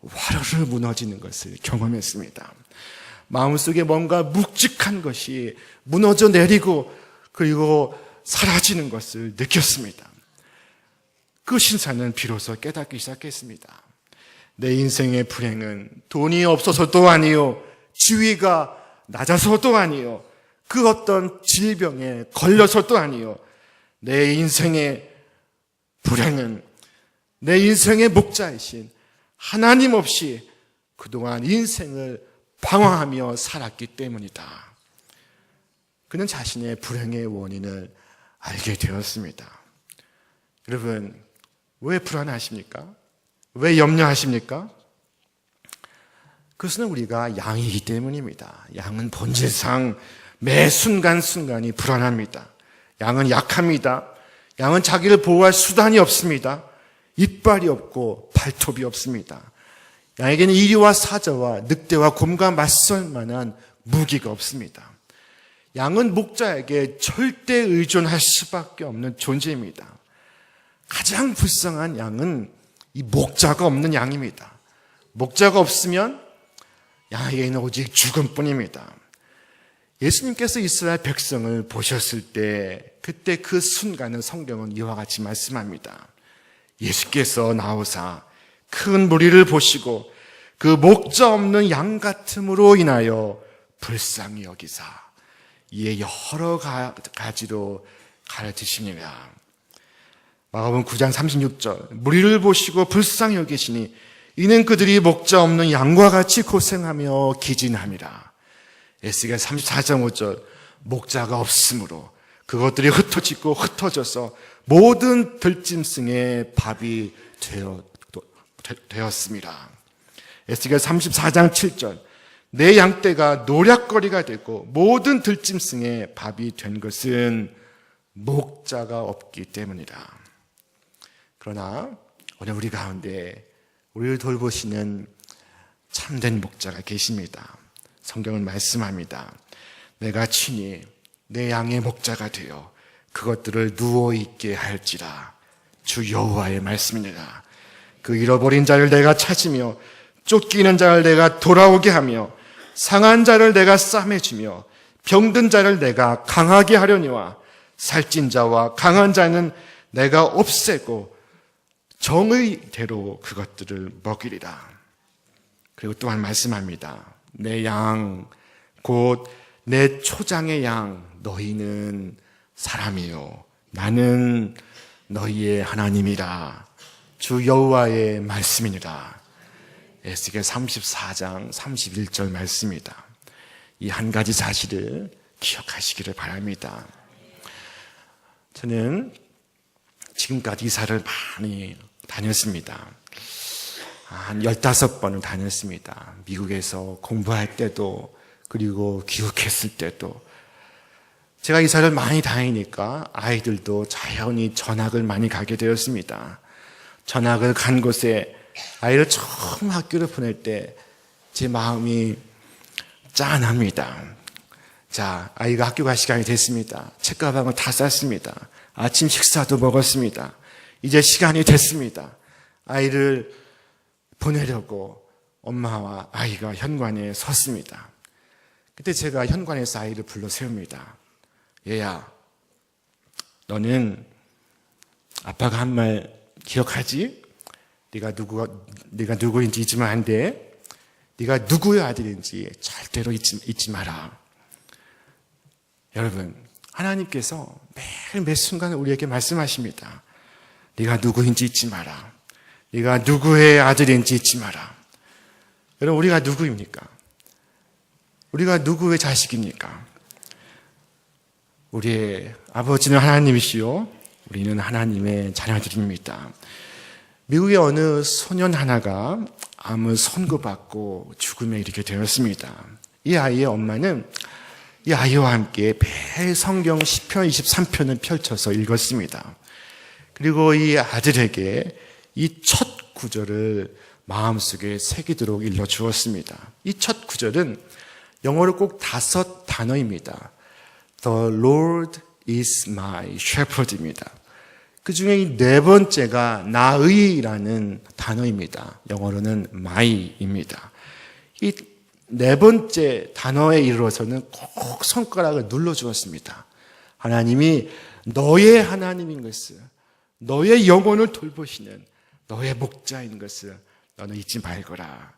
와르르 무너지는 것을 경험했습니다. 마음속에 뭔가 묵직한 것이 무너져 내리고 그리고 사라지는 것을 느꼈습니다. 그 신사는 비로소 깨닫기 시작했습니다. 내 인생의 불행은 돈이 없어서도 아니요, 지위가 낮아서도 아니요, 그 어떤 질병에 걸려서도 아니요, 내 인생의 불행은 내 인생의 목자이신 하나님 없이 그동안 인생을 방황하며 살았기 때문이다. 그는 자신의 불행의 원인을 알게 되었습니다. 여러분, 왜 불안하십니까? 왜 염려하십니까? 그것은 우리가 양이기 때문입니다. 양은 본질상 매 순간순간이 불안합니다. 양은 약합니다. 양은 자기를 보호할 수단이 없습니다. 이빨이 없고 발톱이 없습니다. 양에게는 이리와 사자와 늑대와 곰과 맞설 만한 무기가 없습니다. 양은 목자에게 절대 의존할 수밖에 없는 존재입니다. 가장 불쌍한 양은 이 목자가 없는 양입니다. 목자가 없으면 양에게는 오직 죽음뿐입니다. 예수님께서 이스라엘 백성을 보셨을 때 그때 그 순간은 성경은 이와 같이 말씀합니다. 예수께서 나오사 큰 무리를 보시고 그 목자 없는 양 같음으로 인하여 불쌍히 여기사 이에 여러 가지로 가르치시니라. 마가복음 9장 36절 무리를 보시고 불쌍히 여기시니 이는 그들이 목자 없는 양과 같이 고생하며 기진함이라. 에스겔 34장 5절 목자가 없으므로 그것들이 흩어지고 흩어져서 모든 들짐승의 밥이 되었습니다. 에스겔 34장 7절 내 양떼가 노략거리가 되고 모든 들짐승의 밥이 된 것은 목자가 없기 때문이다. 그러나 오늘 우리 가운데 우리를 돌보시는 참된 목자가 계십니다. 성경은 말씀합니다. 내가 친히 내 양의 목자가 되어 그것들을 누워있게 할지라. 주 여호와의 말씀이니라. 그 잃어버린 자를 내가 찾으며 쫓기는 자를 내가 돌아오게 하며 상한 자를 내가 싸매주며 병든 자를 내가 강하게 하려니와 살찐 자와 강한 자는 내가 없애고 정의대로 그것들을 먹이리라. 그리고 또한 말씀합니다. 내 양 곧 내 초장의 양 너희는 사람이요 나는 너희의 하나님이라. 주 여호와의 말씀이니라. 에스겔 34장 31절 말씀입니다. 이 한 가지 사실을 기억하시기를 바랍니다. 저는 지금까지 이사를 많이 다녔습니다. 한 15번을 다녔습니다. 미국에서 공부할 때도 그리고 귀국했을 때도. 제가 이사를 많이 다니니까 아이들도 자연히 전학을 많이 가게 되었습니다. 전학을 간 곳에 아이를 처음 학교를 보낼 때 제 마음이 짠합니다. 자, 아이가 학교 갈 시간이 됐습니다. 책가방을 다 쌌습니다. 아침 식사도 먹었습니다. 이제 시간이 됐습니다. 아이를 보내려고 엄마와 아이가 현관에 섰습니다. 그때 제가 현관에서 아이를 불러 세웁니다. 얘야, 너는 아빠가 한 말 기억하지? 네가 누구인지 잊으면 안 돼. 네가 누구의 아들인지 절대로 잊지 마라. 여러분, 하나님께서 매일 매 순간 우리에게 말씀하십니다. 네가 누구인지 잊지 마라. 네가 누구의 아들인지 잊지 마라. 여러분, 우리가 누구입니까? 우리가 누구의 자식입니까? 우리의 아버지는 하나님이시요 우리는 하나님의 자녀들입니다. 미국의 어느 소년 하나가 암을 선고받고 죽음에 이르게 되었습니다. 이 아이의 엄마는 이 아이와 함께 매일 성경 시편 23편을 펼쳐서 읽었습니다. 그리고 이 아들에게 이 첫 구절을 마음속에 새기도록 일러주었습니다. 이 첫 구절은 영어로 꼭 5단어입니다. The Lord is my shepherd입니다. 그 중에 이 4번째가 나의라는 단어입니다. 영어로는 my입니다. 이 4번째 단어에 이르러서는 꼭 손가락을 눌러주었습니다. 하나님이 너의 하나님인 것을, 너의 영혼을 돌보시는 너의 목자인 것을 너는 잊지 말거라.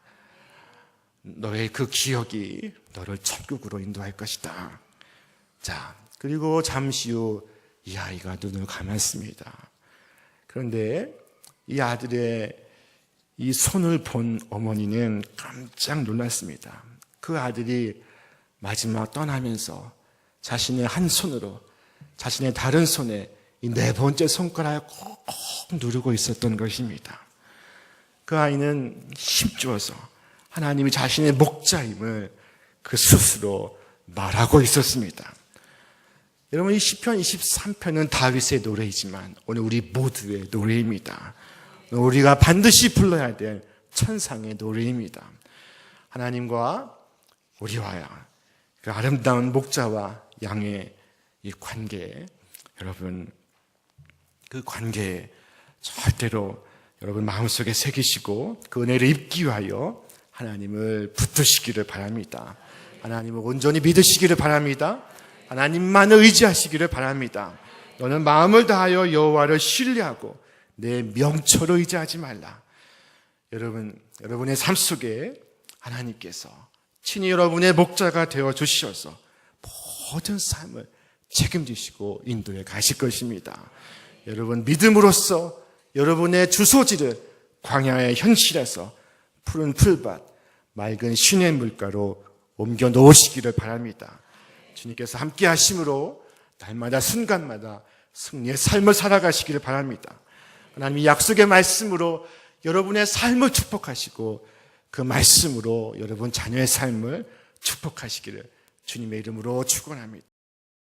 너의 그 기억이 너를 천국으로 인도할 것이다. 자, 그리고 잠시 후 이 아이가 눈을 감았습니다. 그런데 이 아들의 이 손을 본 어머니는 깜짝 놀랐습니다. 그 아들이 마지막 떠나면서 자신의 한 손으로 자신의 다른 손에 이 4번째 손가락을 꼭 누르고 있었던 것입니다. 그 아이는 힘주어서 하나님이 자신의 목자임을 그 스스로 말하고 있었습니다. 여러분, 이 시편 23편은 다윗의 노래이지만 오늘 우리 모두의 노래입니다. 우리가 반드시 불러야 될 천상의 노래입니다. 하나님과 우리와야 그 아름다운 목자와 양의 이 관계, 여러분 그 관계에 절대로 여러분 마음속에 새기시고 그 은혜를 입기 위하여 하나님을 붙드시기를 바랍니다. 하나님을 온전히 믿으시기를 바랍니다. 하나님만을 의지하시기를 바랍니다. 너는 마음을 다하여 여호와를 신뢰하고 내 명철을 의지하지 말라. 여러분의 삶 속에 하나님께서 친히 여러분의 목자가 되어 주셔서 모든 삶을 책임지시고 인도해 가실 것입니다. 여러분 믿음으로써 여러분의 주소지를 광야의 현실에서 푸른 풀밭, 맑은 신의 물가로 옮겨 놓으시기를 바랍니다. 주님께서 함께 하심으로 날마다 순간마다 승리의 삶을 살아가시기를 바랍니다. 하나님이 약속의 말씀으로 여러분의 삶을 축복하시고 그 말씀으로 여러분 자녀의 삶을 축복하시기를 주님의 이름으로 축원합니다.